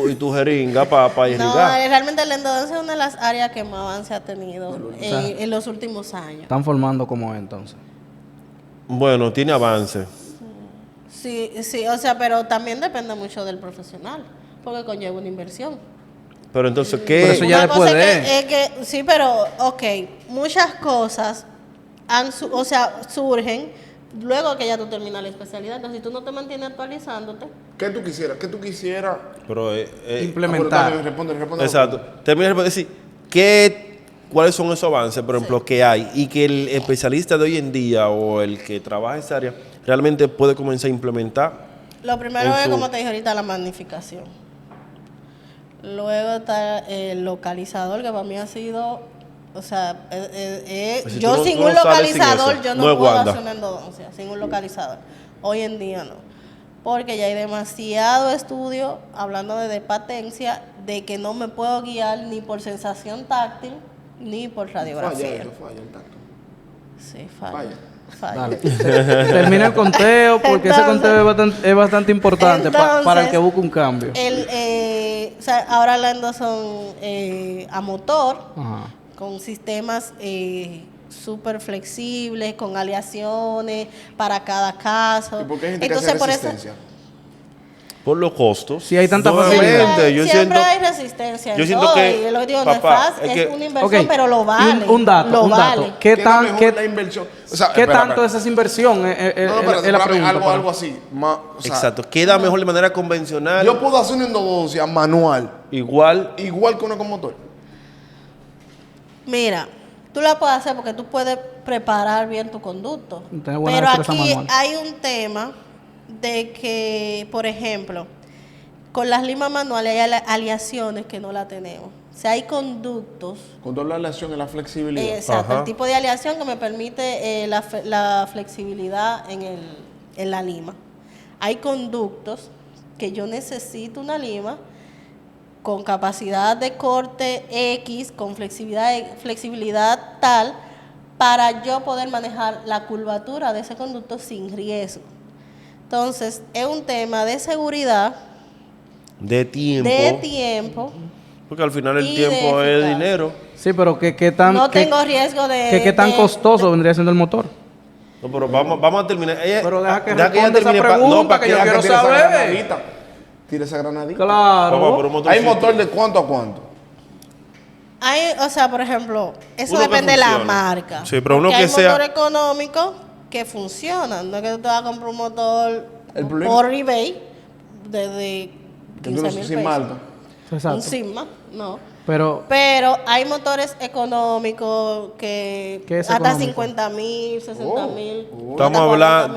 y tu jeringa para No, irrigar. realmente la endodoncia es una de las áreas que más avance ha tenido en los últimos años. Están formando como es, entonces. Bueno, tiene avance. Sí, sí, o sea, pero también depende mucho del profesional, porque conlleva una inversión. Pero entonces, Pero eso ¿qué? ya Una después cosa de- es que, sí, pero, ok, muchas cosas surgen luego que ya tú terminas la especialidad. Entonces, si tú no te mantienes actualizándote, ¿Qué tú quisieras? ¿Qué tú quisieras? Pero, Implementar. Responde. exacto. Termina de decir, ¿cuáles son esos avances, por ejemplo, que hay? Y que el especialista de hoy en día o el que trabaja en esa área realmente puede comenzar a implementar. lo primero En es, su- como te dije ahorita, la magnificación. Luego está el localizador, que para mí ha sido, o sea, Pues si yo tú no- sin tú no un sales sin localizador, eso, yo no no es puedo Wanda. hacer una endodoncia, sin un localizador. Hoy en día no. Porque ya hay demasiado estudio hablando de patencia, de que no me puedo guiar ni por sensación táctil, ni por radiografía. Falla el tacto. Sí, falla. Falla. Falla. Dale. Termina el conteo porque ese Entonces- conteo es bastante importante para el que Entonces, busca un cambio. O sea, ahora las endos son a motor, Ajá. con sistemas súper flexibles, con aleaciones para cada caso. ¿Y por qué hay gente que hace resistencia? por los costos. Si hay tanta nuevamente, facilidad. yo siempre siento, hay resistencia. yo en siento todo, que, y lo que digo, papá, no es fácil, es es que- una inversión, pero lo vale. Un dato, lo un vale. dato. ¿Qué, ¿Qué tan, es qué, mejor la inversión? O sea, ¿qué espera, tanto espera. es esa inversión? No, espérate, Es la espérame, pregunta. algo, para- algo así. O sea, exacto, queda mejor de manera convencional, yo puedo hacer una endodoncia manual, igual, igual que una con motor. Mira, tú la puedes hacer porque tú puedes preparar bien tu conducto. Tener buena Pero destreza aquí manual. hay un tema de que, por ejemplo, con las limas manuales hay aleaciones que no la tenemos. O sea, hay conductos, Control la aleación y la flexibilidad. exacto, Ajá. el tipo de aleación que me permite la flexibilidad en la lima. Hay conductos que yo necesito una lima con capacidad de corte X, con flexibilidad tal, para yo poder manejar la curvatura de ese conducto sin riesgo. Entonces, es un tema de seguridad, de tiempo, de tiempo. porque al final el y tiempo de es eficacia. dinero. Sí, pero ¿qué tan, No qué- tengo riesgo de... qué tan de- costoso vendría siendo el motor? No, pero vamos a terminar. Pero deja que ella responda esa termine pregunta, que yo Ya quiero tire esa saber. granadita. Tira esa granadita. Papá, pero Claro. un motorcito. ¿Hay motor de cuánto a cuánto? Hay, o sea, por ejemplo, eso Uno que depende de la funcione. marca. Sí, pero uno Porque que hay sea- motores económicos que funcionan. No es que tú te vas a comprar un motor El problema- por eBay de 15 mil Sin pesos. marca. Un Exacto. Sigma, no. Pero Pero hay motores económicos que ¿Qué es hasta económico? 50,000, 60,000.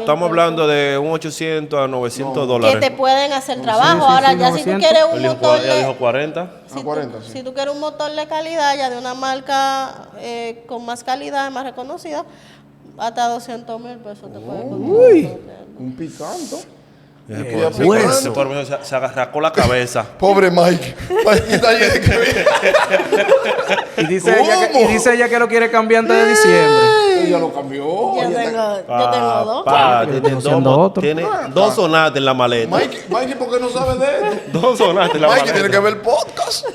Estamos hablando de un 800 a 900 que dólares. te pueden hacer trabajo. sí, Ahora, sí, ya si tú 900. quieres un Él dijo, motor ella de... dijo 40. Si, A 40, tú, sí. si tú quieres un motor de calidad, ya de una marca con más calidad, más reconocida, hasta 200,000 pesos te puede costar. Un picanto. Ese por mí se agarracó la cabeza. Pobre Mike. Mike está lleno de cabeza. y dice ella que lo quiere cambiar antes de diciembre. Ella lo cambió. Yo Ella está- tengo dos. Papá, Yo tiene conociendo dos, otro. tiene dos sonatas en la maleta. Mikey, ¿por qué no sabe de esto? Dos sonatas en la Mikey maleta. tiene que ver el podcast.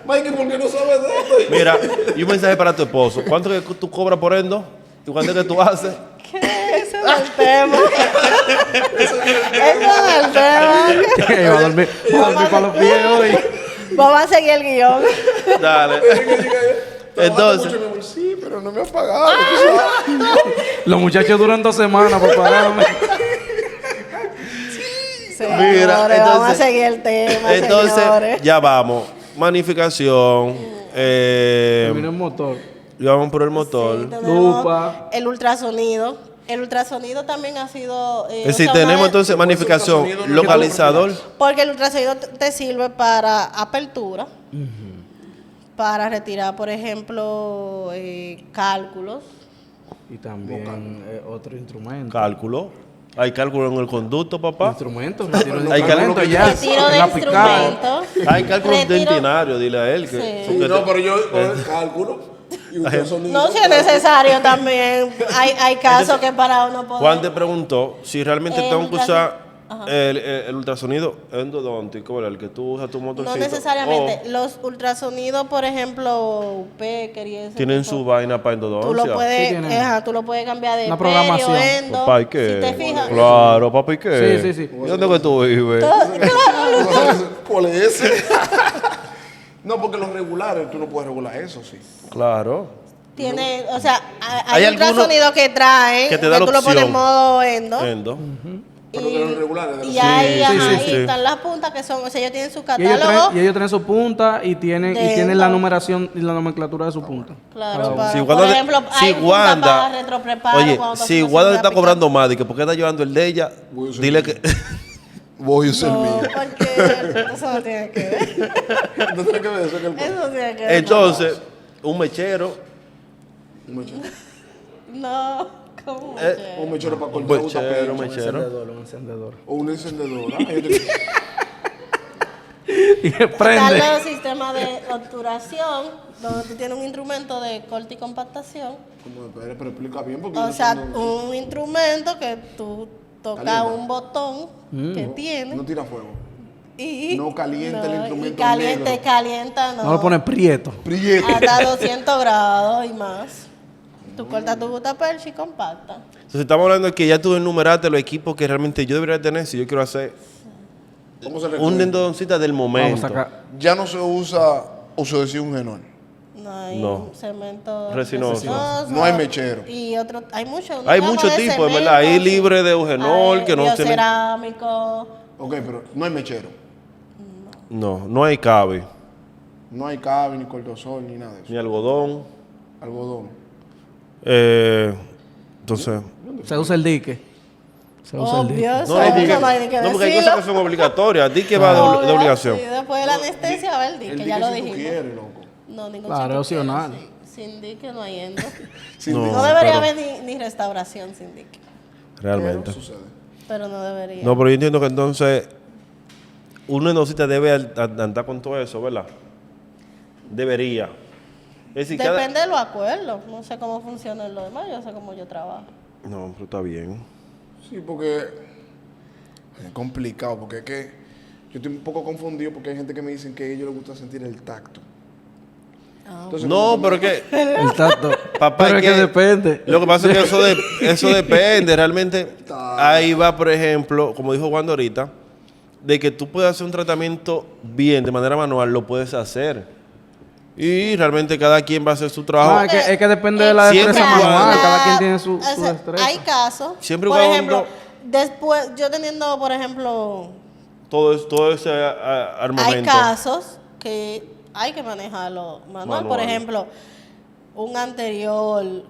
Mikey, ¿por qué no sabe de esto? Mira, y un mensaje para tu esposo. ¿Cuánto que tú cobras por endo? ¿Y cuánto que tú haces? Ese es el tema. Ese es el tema. Que va a dormir para los pies hoy. Vamos a seguir el guión. Dale. Entonces, Sí, pero no me ha pagado. Los muchachos duran 2 semanas por pagarme. Señores, vamos a entonces- seguir el tema, entonces señores. ya vamos. Magnificación. Termina el motor. Ya vamos por el motor. Sí, tenemos Lupa. el ultrasonido. El ultrasonido también ha sido... Es decir, tenemos entonces magnificación, ultrasonido no localizador. Porque el ultrasonido te sirve para apertura, para retirar, por ejemplo, cálculos. Y también otro instrumento. Cálculo. Hay cálculo en el conducto, papá. Instrumentos, retiro de Hay instrumentos cálculo- ya. Retiro de en la picada. instrumentos. Hay cálculo Retiro- dentinario, dile a él. Que, Sí. porque No, te- pero yo cálculo. Y usted sonido. No, si es necesario también. Hay casos que para uno poder... Juan te preguntó si realmente El tengo que usar Ajá. el ultrasonido endodóntico, ¿verdad? El que tú usas tu No motorcito. necesariamente. o Los ultrasonidos, por ejemplo, Pecker y eso. tienen su vaina para endodoncia. Tú lo puedes, Sí, tienen. tú lo puedes cambiar de Una programación. perio, endo. Papá, ¿y qué? Si te fijas. Claro, papi, ¿y qué? Sí, sí, sí. ¿Y dónde que tú vives? ¿Cuál es ese? No, porque los regulares tú no puedes regular eso, sí. Claro. Tiene, o sea, Hay hay ultrasonidos que traen, que te da la tú lo pones en opción. modo endo. Endo. Pero de los regulares. de los- Y ahí, Sí, ajá, sí, y sí. están las puntas que son, o sea, ellos tienen su Y ellos, catálogo. traen, su punta y tienen De la endo. numeración y la nomenclatura de su punta. Claro, para, Si por Wanda, ejemplo, si hay punta Wanda, para retropreparo. oye, cuando estás si haciendo Wanda te una está pica- cobrando más, de que ¿por qué está llevando el de ella? Voy a usar Dile el que Voy a usar el No, mío. porque eso no tiene que ver. No tiene que ver eso que el Eso no tiene que ver. entonces un mechero, No, ¿cómo? Un mechero para un cortar un mechero, un tapete. mechero. Un encendedor. O un encendedor. Ah, yo te- Y que Están prende. los sistemas de obturación, donde tú tienes un instrumento de corte y compactación. Pero explica bien porque O yo sea, no- un instrumento que tú tocas Calienta. un botón que tiene no tira fuego. y... no calienta el instrumento calienta, negro. calienta, no. No lo pone prieto. Prieto. Hasta 200 grados y más. Tú cortas tu gutapercha y compacta. Entonces estamos hablando de que ya tú enumeraste los equipos que realmente yo debería tener si yo quiero hacer ¿Cómo se un recomienda? endodoncista del Vamos momento. acá. Ya no se usa usodesiongenol. No hay No. cemento Resinoso. No hay mechero. Y otro, hay muchos. Hay muchos tipos, de verdad. Hay libre de eugenol, que no tiene... biocerámico. Ok, pero no hay mechero. No hay cabe, No hay cabe, ni cortisol, ni nada de eso. ni algodón. Algodón. Entonces... Se usa el dique. Se usa el dique. Obvio, No, no, porque, no hay ni que no, porque hay decirlo. cosas que son obligatorias. Di que va de Obvio, obligación. sí, después de la anestesia va el dique, ya lo si tú dijimos. quieres, loco. No, ningún Claro, sitio es opcional. quiere, sí. Sin dique no hay endo. Sin No. dique. No debería pero- haber ni restauración sin dique. Realmente. Pero sucede. Pero no debería. No, pero yo entiendo que entonces un endodoncista debe andar con todo eso, ¿verdad? Debería. Es decir, Depende de los acuerdos. No sé cómo funciona lo demás, yo sé cómo yo trabajo. No, pero está bien. Sí, porque es complicado, porque es que yo estoy un poco confundido porque hay gente que me dicen que a ellos les gusta sentir el tacto. Entonces, No, como pero es que... El tacto. Papá, Pero es que depende. Lo que pasa es que eso depende. Realmente, ahí va, por ejemplo, como dijo Wanda ahorita, de que tú puedes hacer un tratamiento bien, de manera manual, lo puedes hacer. Y realmente cada quien va a hacer su trabajo. No, es que depende de la Siempre destreza y cuando- manual. Cada quien tiene su O sea, destreza. hay casos. Siempre y por cuando- ejemplo, después, yo teniendo, por ejemplo, Todo ese armamento. hay casos que hay que manejarlo manual. Por Manual. ejemplo, un anterior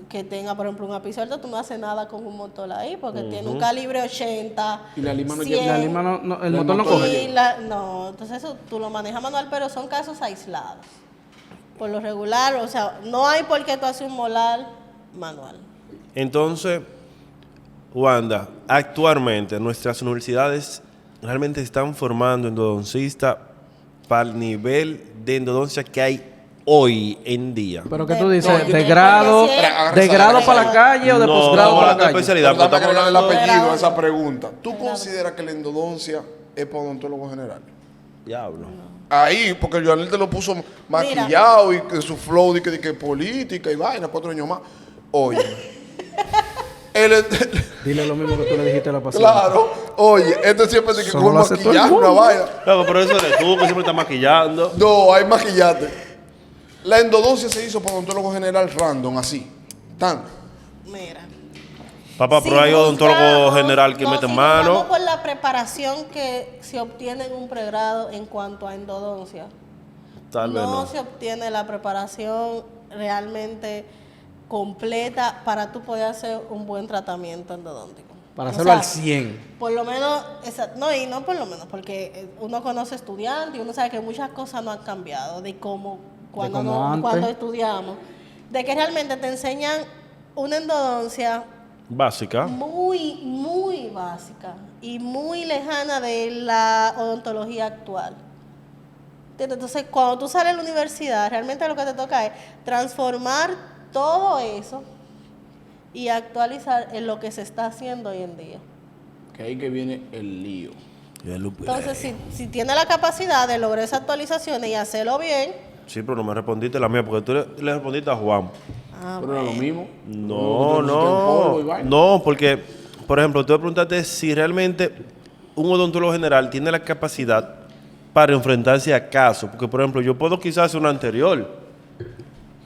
que tenga, por ejemplo, un apisolte, tú no haces nada con un motor ahí porque tiene un calibre 80. Y la lima no 100, La lima el El motor no motor coge. y no, entonces eso tú lo manejas manual, pero son casos aislados. Por lo regular, o sea, no hay por qué tú haces un molar manual. Entonces, Wanda, actualmente nuestras universidades realmente están formando endodoncistas para el nivel de endodoncia que hay hoy en día. Pero que tú De- dices, no, de yo- grado, porque si es- de grado para la calle o de No, posgrado estamos para la hablando de calle. especialidad. Pero dame Estamos agregar el hablando- apellido a esa pregunta. ¿Tú consideras que la endodoncia es para odontólogo general? Diablo. Ahí, porque el Joanel te lo puso maquillado y que su flow de que política y vaina, 4 años más. Oye. Dile lo mismo que tú le dijiste a la pasada. Claro. Oye, esto siempre dice que Eso con lo hace todo el maquillaje, mundo. una vaina. Claro, pero eso eres tú que siempre estás maquillando. No, hay maquillaje. La endodoncia se hizo para odontólogo general random, así. Tan. Mira. Papá, pero Si hay odontólogo buscamos- general que no, mete si mano. buscamos por la preparación que se obtiene en un pregrado en cuanto a endodoncia. Tal vez no. se obtiene la preparación realmente completa para tú poder hacer un buen tratamiento endodóntico. Para O hacerlo sea, al 100. Por lo menos, no, y no por lo menos, porque uno conoce estudiantes y uno sabe que muchas cosas no han cambiado de cómo cuando, como antes. cuando estudiamos. De que realmente te enseñan una endodoncia Básica. muy, muy básica y muy lejana de la odontología actual. ¿Entiendes? Entonces, cuando tú sales de la universidad, realmente lo que te toca es transformar todo eso y actualizar en lo que se está haciendo hoy en día. Que ahí que viene el lío. Entonces, si tienes la capacidad de lograr esas actualizaciones y hacerlo bien, Sí, pero no me respondiste la mía, porque tú le respondiste a Juan. Pero era lo mismo. No, polvo y no. vaina. No, porque, por ejemplo, tú me preguntaste si realmente un odontólogo general tiene la capacidad para enfrentarse a casos. Porque, por ejemplo, yo puedo quizás hacer una anterior,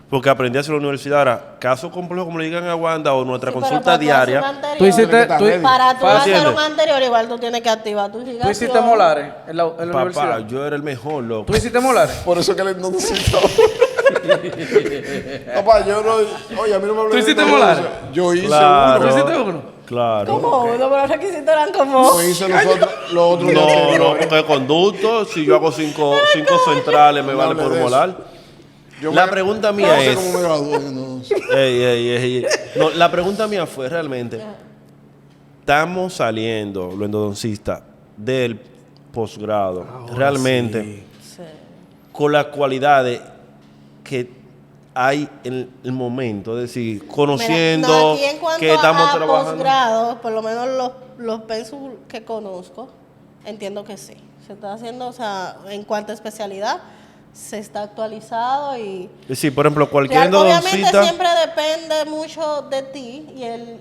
porque aprendí a hacer en la universidad. Ahora, casos complejos, como le digan a Wanda, o nuestra sí, pero consulta para tú hacer diaria. un anterior- Tú hiciste, Está tú, ready. para tú ¿Para hacer entiendes? un anterior, igual tú tienes que activar tu tú irrigación. hiciste molares en la Papá, universidad. yo era el mejor, loco. ¿Tú hiciste molares? Por eso que la endodoncia. Papá, yo no. Oye, a mí no me habló ¿Tú de hiciste endodoncia. molares? Yo hice Claro. ¿Tú uno. hiciste uno? Claro. ¿Cómo uno? Pero los requisitos eran como... Yo hice los otros de No, no, anteriores. porque conducto, si yo hago cinco centrales, me No vale hable por de eso. molar. Yo La me- pregunta mía no sé es- cómo me gradué en endodoncia. Ey. No, la pregunta mía fue realmente, estamos saliendo, los endodoncistas, del posgrado, realmente, con las cualidades que hay en el momento, es decir, conociendo Mira, no, aquí en cuanto que estamos a trabajando. posgrado, por lo menos los pensus que conozco, entiendo que sí. Se está haciendo, o sea, en cuanto a especialidad, se está actualizado y Sí, por ejemplo, cualquier obviamente endodoncista... siempre depende mucho de ti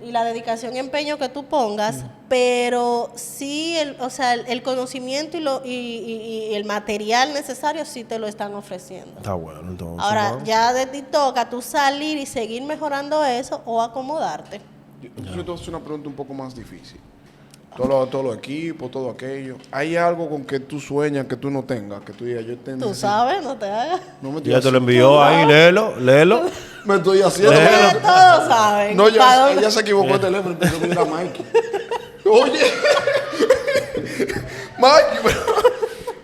y la dedicación y empeño que tú pongas, pero sí, o sea, el conocimiento y el material necesario sí te lo están ofreciendo. Está bueno, entonces. Ahora, ¿no? ya de ti toca tú salir y seguir mejorando eso o acomodarte. Yo te voy a hacer una pregunta un poco más difícil. Todos los equipos, todo aquello. ¿Hay algo con que tú sueñas que tú no tengas? Que tú digas, yo te Tú necesito? sabes, no te hagas. No me estoy Ya te lo haciendo. envió ahí, léelo. Me estoy haciendo. Léelo. Todos saben. No, ¿Para dónde? ella se equivocó de teléfono y pensó que era Mikey. Oye. Mikey, pero...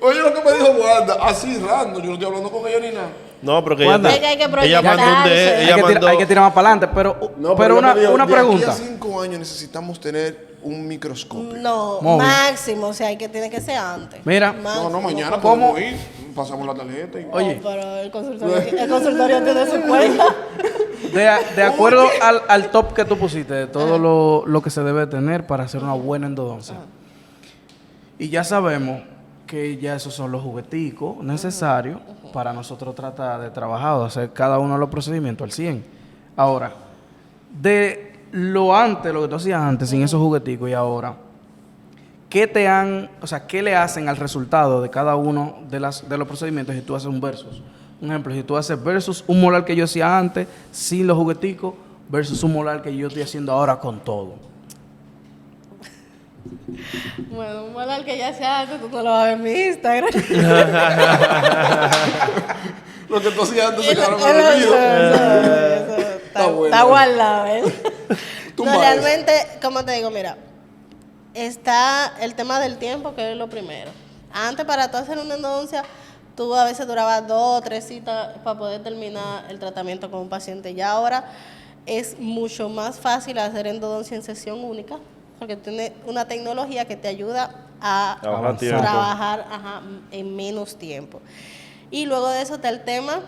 Oye lo que me dijo Wanda. Así random. Yo no estoy hablando con ella ni nada. No, pero que Wanda. Es que hay que ella mandó un proyectarse. ella mandó... Hay que tirar más para adelante, pero ella una, me dijo, una de pregunta. Aquí a 5 años necesitamos tener un microscopio. No, Móvil. máximo, o sea, tiene que ser antes. Mira. Máximo. No, mañana ¿Cómo? podemos ir. Pasamos la tarjeta y... No, Oye. pero el consultorio tiene su cuenta. De acuerdo al top que tú pusiste, de todo lo que se debe tener para hacer una buena endodoncia. Y ya sabemos que ya esos son los jugueticos necesarios para nosotros tratar de trabajar o hacer cada uno de los procedimientos al 100. Ahora, de lo que tú hacías antes sin esos jugueticos y ahora, ¿qué le hacen al resultado de cada uno de los procedimientos si tú haces un versus? Un ejemplo, si tú haces versus un molar que yo hacía antes sin los jugueticos versus un molar que yo estoy haciendo ahora con todo. Bueno, un molar que ya sea antes, tú no lo vas a ver en mi Instagram. Lo que tú hacías antes se Eso- quedaron en el eso- olvido. eso Está bueno. está guardado, ¿eh? Tú No, más. realmente, como te digo, mira, está el tema del tiempo, que es lo primero. Antes, para tú hacer una endodoncia, tú a veces durabas 2 o 3 citas para poder terminar el tratamiento con un paciente. Ya ahora es mucho más fácil hacer endodoncia en sesión única, porque tiene una tecnología que te ayuda a Ahorrar tiempo. trabajar en menos tiempo. Y luego de eso está el tema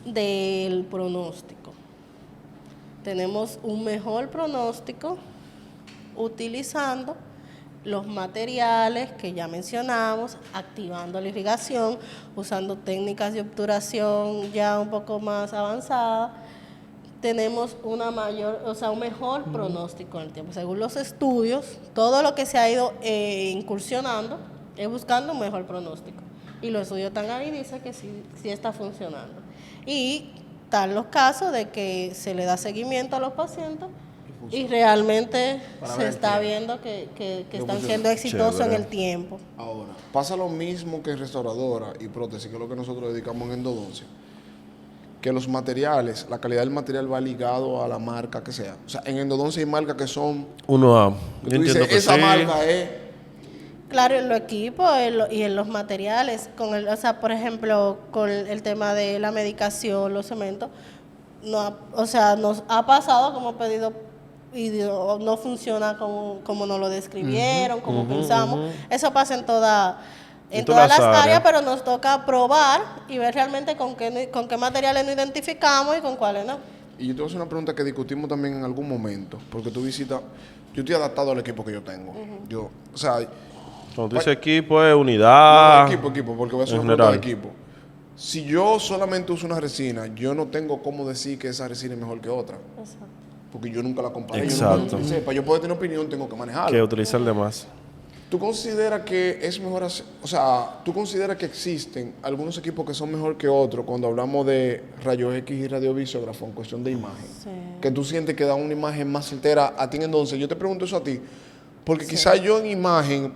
del pronóstico. Tenemos un mejor pronóstico utilizando los materiales que ya mencionamos, activando la irrigación, usando técnicas de obturación ya un poco más avanzadas. Tenemos un mejor pronóstico en el tiempo. Según los estudios, todo lo que se ha ido incursionando es buscando un mejor pronóstico. Y los estudios están ahí y dicen que sí está funcionando. Y están los casos de que se le da seguimiento a los pacientes y realmente se está viendo que están siendo exitosos en el tiempo. Ahora, pasa lo mismo que en restauradora y prótesis, que es lo que nosotros dedicamos en endodoncia. Que los materiales, la calidad del material va ligado a la marca que sea. O sea, en endodoncia hay marcas que son... Uno A. que Yo tú dices, entiendo que esa sí. marca es... Claro, en los equipos y en los materiales, por ejemplo, con el tema de la medicación, los cementos, nos ha pasado como pedido y no funciona como nos lo describieron, como pensamos. Eso pasa en todas las áreas, pero nos toca probar y ver realmente con qué materiales nos identificamos y con cuáles no. Y yo te voy a hacer una pregunta que discutimos también en algún momento, porque tú visitas... Yo estoy adaptado al equipo que yo tengo. Cuando tú dices equipo, es unidad. No, equipo, porque voy a hacer en una pregunta de general. equipo. Si yo solamente uso una resina, yo no tengo cómo decir que esa resina es mejor que otra. Exacto. Porque yo nunca la comparé, yo Exacto. nunca la utilicé. Para yo poder tener opinión, tengo que manejarla. Que utilizar de más. ¿Tú consideras que es mejor hacer, o sea, tú consideras que existen algunos equipos que son mejor que otros cuando hablamos de rayos X y radiovisógrafo en cuestión de imagen? Sí. Que tú sientes que da una imagen más certera a ti. Entonces, yo te pregunto eso a ti, porque quizás yo en imagen,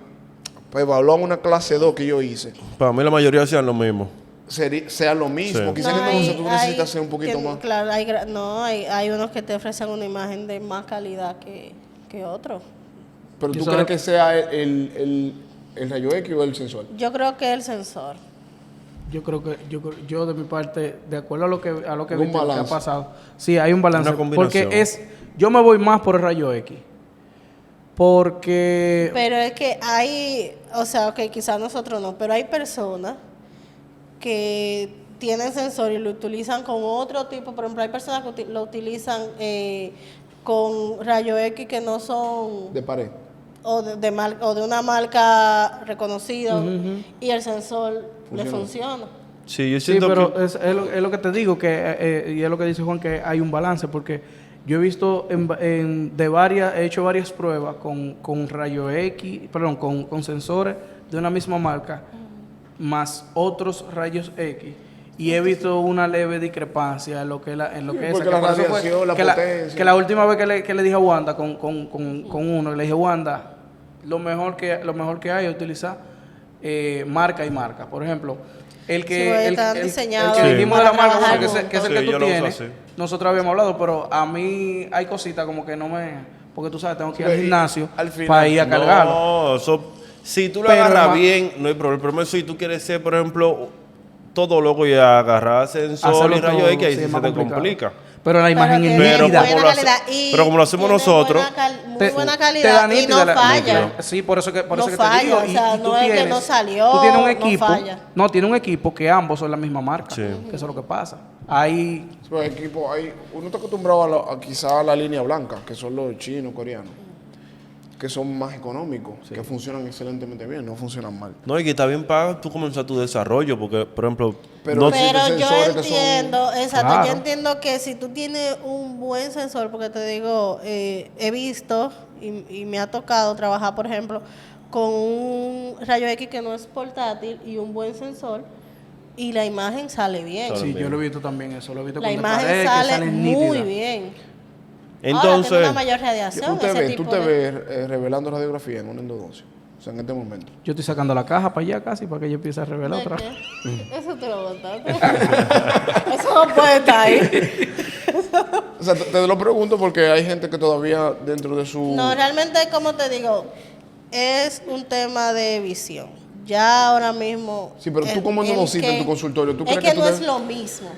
pues evaluar una clase 2 que yo hice, Para mí la mayoría hacían lo mismo. sea lo mismo. Sí. Quizás No, entonces tú hay- necesitas hay hacer un poquito que- más. Claro, hay unos que te ofrecen una imagen de más calidad que otros. Pero tú Yo crees solo- que sea el rayo X o el sensor. Yo creo que el sensor. Yo de mi parte, de acuerdo a lo que Un vi que ha balance. pasado, sí, hay un balance. Una combinación. Porque yo me voy más por el rayo X. Porque Pero es que hay, o sea, ok, quizás nosotros no, pero hay personas que tienen sensor y lo utilizan con otro tipo. Por ejemplo, hay personas que lo utilizan con rayo X que no son De pared. o de una marca reconocida y el sensor le funciona. Sí, yo Sí, siento pero que... es lo que te digo, y es lo que dice Juan, que hay un balance, porque yo he visto he hecho varias pruebas con rayo X, perdón, con sensores de una misma marca, más otros rayos X, y he visto una leve discrepancia en lo que es porque esa, la que por eso fue radiación, la potencia. que la última vez que le dije a Wanda con uno, le dije, Wanda, lo mejor que hay es utilizar marca y marca. Por ejemplo, el Sí, que están diseñados el que dijimos de la para marca, trabajar que es el juntos. que Sí, tú yo lo uso tienes, así. nosotros habíamos hablado, pero a mí hay cositas como que no me... Porque tú sabes, tengo que ir Sí, al gimnasio al final, para ir a cargarlo. No, eso... Si tú lo Pero agarras ma- bien, no hay problema. El problema es si tú quieres ser, por ejemplo, todo loco y agarrar sensor Hacerlo y rayo todo, X, ahí sí, sí es se más te complicado. complica. Pero la imagen es tiene Pero nítida. como buena lo hace- calidad y pero como lo hacemos tiene nosotros, muy buena te calidad da y nítida no falla. Sí, por eso que No te falla, digo. o sea, tú no es que no salió, tú tienes un no equipo. falla. No, tiene un equipo que ambos son la misma marca. Sí. Que eso es lo que pasa. Ahí, Pues, equipo, uno está acostumbrado quizá a la línea blanca, que son los chinos, coreanos, que son más económicos, que funcionan excelentemente bien, no funcionan mal. no, y que está bien para tú comenzar tu desarrollo, porque, por ejemplo, Pero no, sí, Pero de yo sensores que son- entiendo, exacto, Claro. yo entiendo que si tú tienes un buen sensor, porque te digo, he visto y me ha tocado trabajar, por ejemplo, con un rayo X que no es portátil y un buen sensor, y la imagen sale bien. Sale sí, bien. yo lo he visto también eso. Lo he visto La con de imagen pared, que sale salen muy nítidas. bien. Ahora entonces, tiene una mayor radiación. Tú te ese ves, tipo tú te de- ves revelando radiografía en una endodoncia, o sea, en este momento. Yo estoy sacando la caja para allá casi para que ella empiece a revelar ¿De otra. qué? Eso te lo botaste. Eso no puede estar ahí. O sea, te lo pregunto porque hay gente que todavía dentro de su... No, realmente, como te digo, es un tema de visión. Ya ahora mismo... Sí, pero tú como endodoncista en tu consultorio, ¿tú es crees que que tú no debes- es lo mismo.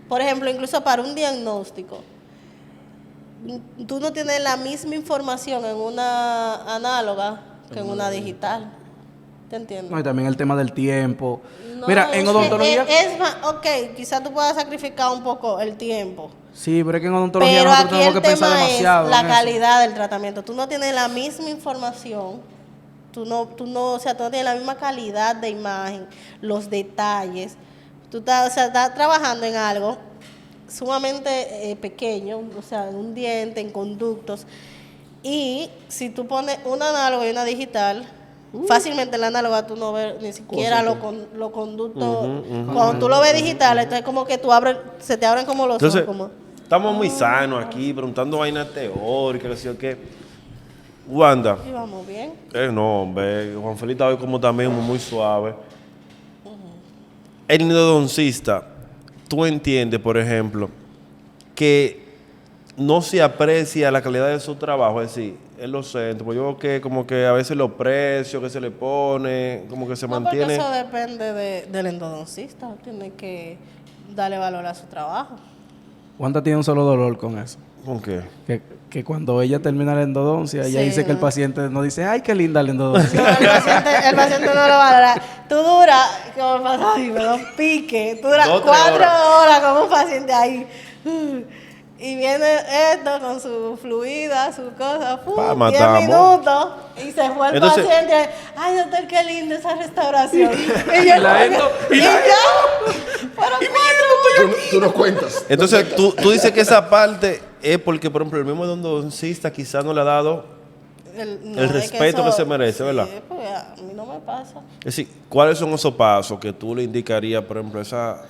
Por ejemplo, incluso para un diagnóstico, tú no tienes la misma información en una análoga que en una digital. ¿Te entiendes? No, y también el tema del tiempo. No, Mira, es en que odontología... es más, ok, quizás tú puedas sacrificar un poco el tiempo. Sí, pero es que en odontología Pero nosotros aquí tenemos el que pensar tema es demasiado. la en eso. calidad del tratamiento. Tú no tienes la misma información, o sea, tú no tienes la misma calidad de imagen, los detalles. Tú estás, o sea, estás trabajando en algo sumamente pequeño, o sea, en un diente, en conductos. Y si tú pones una análoga y una digital, fácilmente en la análoga tú no ves ni siquiera los conductos. Cuando tú lo ves digital, entonces como que se te abren como los entonces ojos. Como, estamos muy sanos aquí, preguntando vainas teóricas, que sé yo qué. Wanda, y vamos bien. no, hombre, Juan Felipe está hoy como también muy suave. El endodoncista, tú entiendes, por ejemplo, que no se aprecia la calidad de su trabajo, es decir, en los centros, pues yo veo que como que a veces los precios que se le pone, como que se No, mantiene. porque eso depende del endodoncista. Tiene que darle valor a su trabajo. Wanda tiene un solo dolor con eso. ¿Con qué? Que cuando ella termina la endodoncia, ella Sí, dice que el no. paciente no dice, ay, qué linda la endodoncia. No, el paciente no lo valora. Tú duras, como pasa, ay, me da un pique. Tú duras 2 o 3 4 horas. horas como un paciente ahí. Y viene esto con su fluida, su cosa, Pa, 10 matamos. minutos y se fue el Entonces- paciente. Ay, doctor, qué linda esa restauración. Y yo, La endo- y yo, fueron 4 horas. Tú nos cuentas. Entonces, tú dices que esa parte es porque, por ejemplo, el mismo endodoncista quizás no le ha dado. No, El es respeto que se merece, sí, ¿verdad? Pues a mí no me pasa. Es decir, ¿cuáles son esos pasos que tú le indicarías, por ejemplo,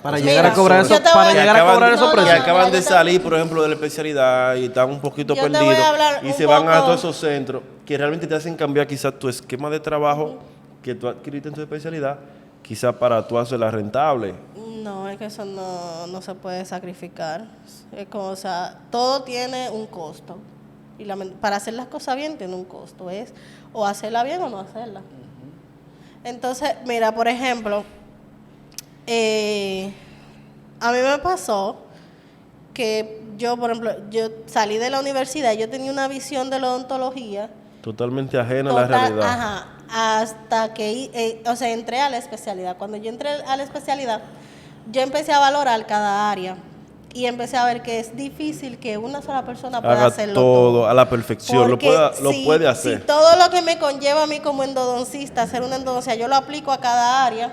Para esa- llegar a Mira, cobrar yo eso, te voy para a- llegar a acaban- cobrar esos no, que precios. acaban mira, de yo te- salir, por ejemplo, de la especialidad y están un poquito Yo te voy a perdidos hablar y un se van a poco- todos esos centros que realmente te hacen cambiar quizás tu esquema de trabajo que tú adquiriste en tu especialidad, quizás para tú hacerla rentable. No, es que eso no se puede sacrificar. Es como, o sea, todo tiene un costo. Y para hacer las cosas bien tiene un costo. Es o hacerla bien o no hacerla. Entonces, mira, por ejemplo, a mí me pasó que yo, por ejemplo, yo salí de la universidad, yo tenía una visión de la odontología Totalmente ajena a la total, realidad. ajá, hasta que, o sea, entré a la especialidad. Cuando yo entré a la especialidad, yo empecé a valorar cada área y empecé a ver que es difícil que una sola persona pueda Haga hacerlo todo a la perfección, lo Porque puede hacer. Si todo lo que me conlleva a mí como endodoncista, hacer una endodoncia, yo lo aplico a cada área,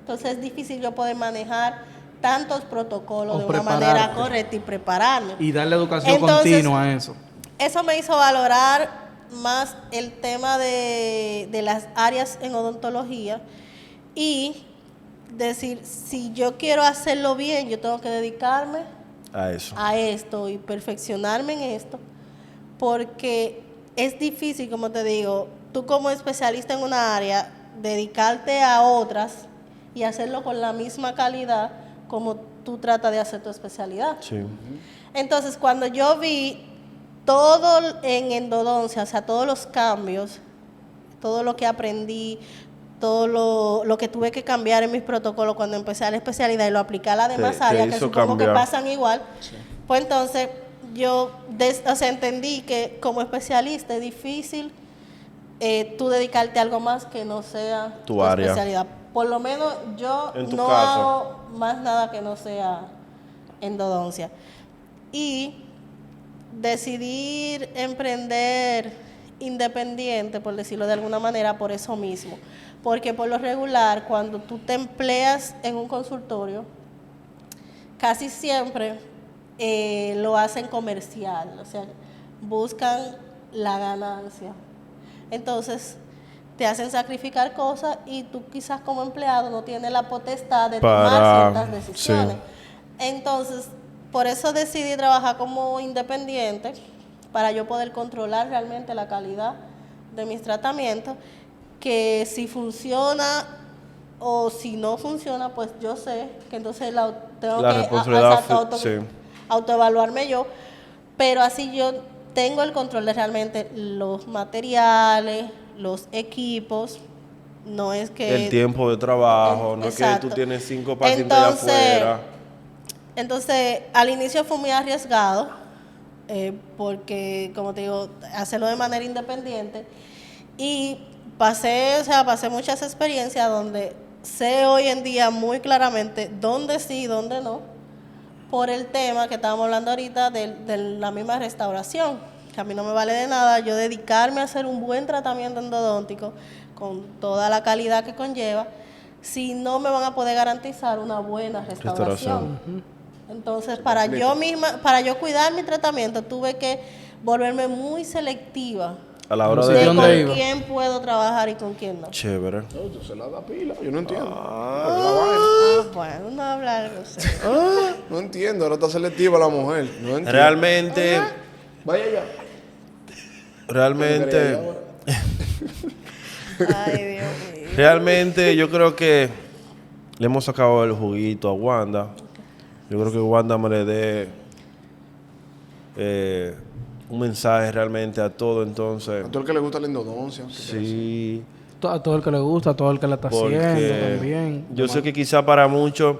Entonces es difícil yo poder manejar tantos protocolos O de una prepararte. manera correcta y prepararme. Y darle educación Entonces, continua a eso. Eso me hizo valorar más el tema de las áreas en odontología y decir, si yo quiero hacerlo bien, yo tengo que dedicarme A eso. a esto y perfeccionarme en esto, porque es difícil, como te digo, tú como especialista en una área, dedicarte a otras y hacerlo con la misma calidad como tú tratas de hacer tu especialidad. Sí. Entonces, cuando yo vi todo en endodoncia, o sea, todos los cambios, todo lo que aprendí, todo lo que tuve que cambiar en mis protocolos cuando empecé a la especialidad y lo apliqué a las demás Te áreas, que hizo supongo cambiar. que pasan igual, pues entonces yo o sea, entendí que como especialista es difícil tú dedicarte a algo más que no sea Tu área. especialidad. Por lo menos yo En tu no caso. hago más nada que no sea endodoncia. Y decidir emprender independiente, por decirlo de alguna manera, por eso mismo. Porque por lo regular, cuando tú te empleas en un consultorio, casi siempre lo hacen comercial, o sea, buscan la ganancia. Entonces, te hacen sacrificar cosas y tú quizás como empleado no tienes la potestad de tomar Para- ciertas decisiones. sí. Entonces, por eso decidí trabajar como independiente, para yo poder controlar realmente la calidad de mis tratamientos, que si funciona o si no funciona, pues yo sé que entonces tengo La que responsabilidad sí. autoevaluarme yo, pero así yo tengo el control de realmente los materiales, los equipos, no es que... El tiempo de trabajo, no es que Exacto. tú tienes 5 pacientes allá afuera. Entonces, al inicio fue muy arriesgado, porque, como te digo, hacerlo de manera independiente. Y pasé muchas experiencias donde sé hoy en día muy claramente dónde sí y dónde no, por el tema que estábamos hablando ahorita de la misma restauración. Que a mí no me vale de nada yo dedicarme a hacer un buen tratamiento endodóntico con toda la calidad que conlleva, si no me van a poder garantizar una buena restauración. Entonces, para yo cuidar mi tratamiento, tuve que volverme muy selectiva A la hora Sí, de ¿dónde con iba? quién puedo trabajar y con quién no. Chévere. Tú se la da pila, yo no entiendo. Bueno, no hablar grosero. No entiendo, ahora está selectiva la mujer. No entiendo. Realmente, Vaya ya. realmente, Ay, Dios mío. realmente yo creo que le hemos sacado el juguito a Wanda. Yo creo que Wanda me le dé un mensaje realmente a todo, entonces. A todo el que le gusta la endodoncia. Sí, A todo el que le gusta, a todo el que la está haciendo porque también. yo sé que quizá para muchos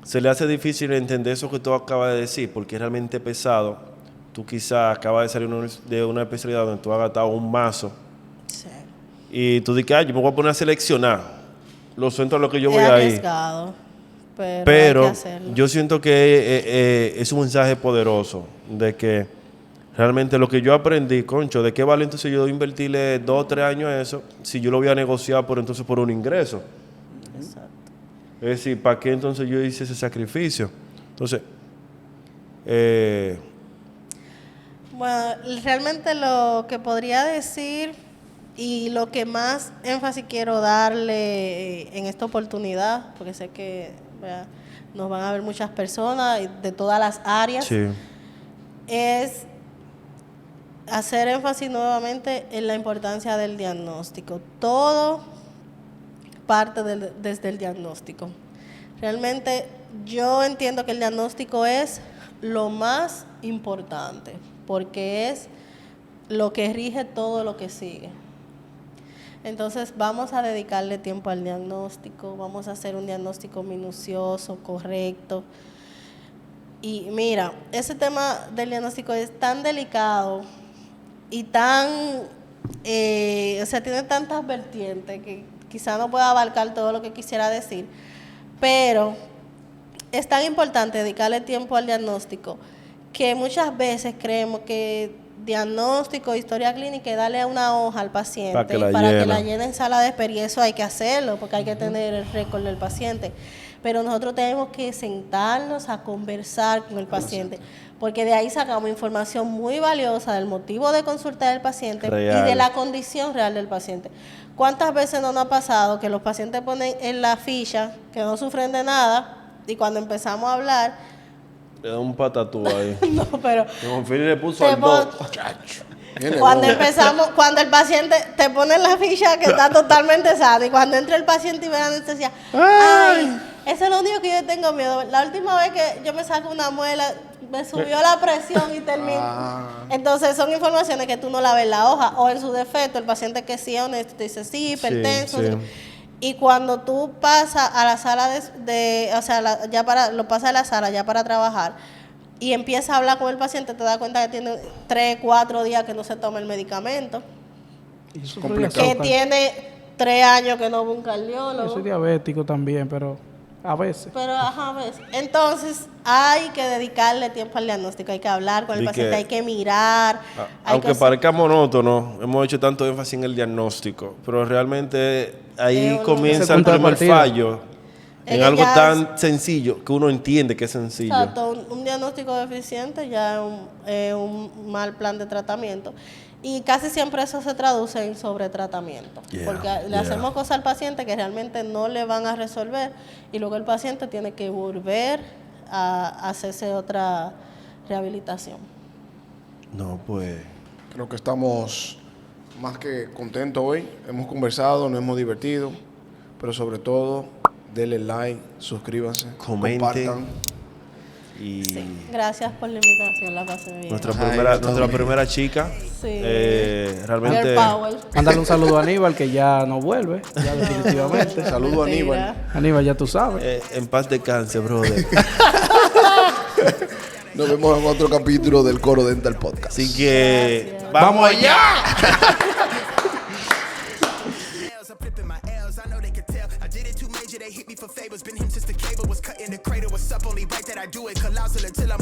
se le hace difícil entender eso que tú acabas de decir, porque es realmente pesado. Tú quizá acabas de salir de una especialidad donde tú has gastado un mazo Sí. y tú dices, yo me voy a poner a seleccionar los centros a los que yo voy Es a ir. arriesgado, pero hay Pero que hacerlo. yo siento que es un mensaje poderoso de que realmente lo que yo aprendí, concho, ¿de qué vale entonces yo invertirle 2 o 3 años a eso si yo lo voy a negociar por un ingreso? Exacto. Es decir, ¿para qué entonces yo hice ese sacrificio? Entonces, Bueno, realmente lo que podría decir y lo que más énfasis quiero darle en esta oportunidad, porque sé que ¿verdad? Nos van a ver muchas personas de todas las áreas, sí, es hacer énfasis nuevamente en la importancia del diagnóstico. Todo parte desde el diagnóstico. Realmente yo entiendo que el diagnóstico es lo más importante, porque es lo que rige todo lo que sigue. Entonces vamos a dedicarle tiempo al diagnóstico, vamos a hacer un diagnóstico minucioso, correcto. Y mira, ese tema del diagnóstico es tan delicado y tan, o sea, tiene tantas vertientes que quizá no pueda abarcar todo lo que quisiera decir, pero es tan importante dedicarle tiempo al diagnóstico que muchas veces creemos que diagnóstico, historia clínica, y darle una hoja al paciente Para que la para que llene. la llene en sala de espera, y eso hay que hacerlo porque hay que tener el récord del paciente. Pero nosotros tenemos que sentarnos a conversar con el paciente, porque de ahí sacamos información muy valiosa del motivo de consulta del paciente Real. y de la condición real del paciente. ¿Cuántas veces no nos ha pasado que los pacientes ponen en la ficha que no sufren de nada y cuando empezamos a hablar, Le da un patatú ahí. no, pero Como Philly le puso te al pon- 2. Viene cuando bobo. empezamos, cuando el paciente te pone en la ficha que está totalmente sano, y cuando entra el paciente y ve la anestesia, ay, eso es lo único que yo tengo miedo. La última vez que yo me saco una muela, me subió la presión y terminé. Entonces son informaciones que tú no la ves en la hoja, o en su defecto, el paciente que sí es honesto te dice sí, hipertenso. sí. Y cuando tú pasas a la sala o sea, lo pasas a la sala ya para trabajar, y empiezas a hablar con el paciente, te das cuenta que tiene 3, 4 días que no se toma el medicamento, Y eso Complicado. que tiene 3 años que no va a un cardiólogo. Yo soy diabético también, pero a veces. Pero, ajá, ves. Entonces, hay que dedicarle tiempo al diagnóstico, hay que hablar con el Y paciente, que- hay que mirar. hay Aunque que parezca monótono, hemos hecho tanto énfasis en el diagnóstico, pero realmente ahí Es uno- comienza Ese el punto de primer partida. fallo Es en que algo ya tan sencillo que uno entiende que es sencillo. Exacto, un diagnóstico deficiente ya es un mal plan de tratamiento. Y casi siempre eso se traduce en sobretratamiento. Yeah, porque le yeah. hacemos cosas al paciente que realmente no le van a resolver, y luego el paciente tiene que volver a hacerse otra rehabilitación. No, pues. Creo que estamos más que contentos hoy. Hemos conversado, nos hemos divertido, pero sobre todo, denle like, suscríbanse, Comenten. compartan. Y Gracias por la invitación, la pasé bien. nuestra Ay, primera, yo nuestra también. primera chica, Sí. realmente. Girl power. Mándale un saludo a Aníbal, que ya no vuelve, ya definitivamente. Saludo a Mentira. Aníbal. Aníbal, ya tú sabes. En paz descanse, brother. Nos vemos en otro capítulo del Coro Dental Podcast. Así que. ¡Vamos allá! L's, I'm flipping my L's, I know they can tell. I did it too major, they hit me for favors. Been him since the cable was cut in the cradle. What's up, only right that I do it. Colossal until I'm a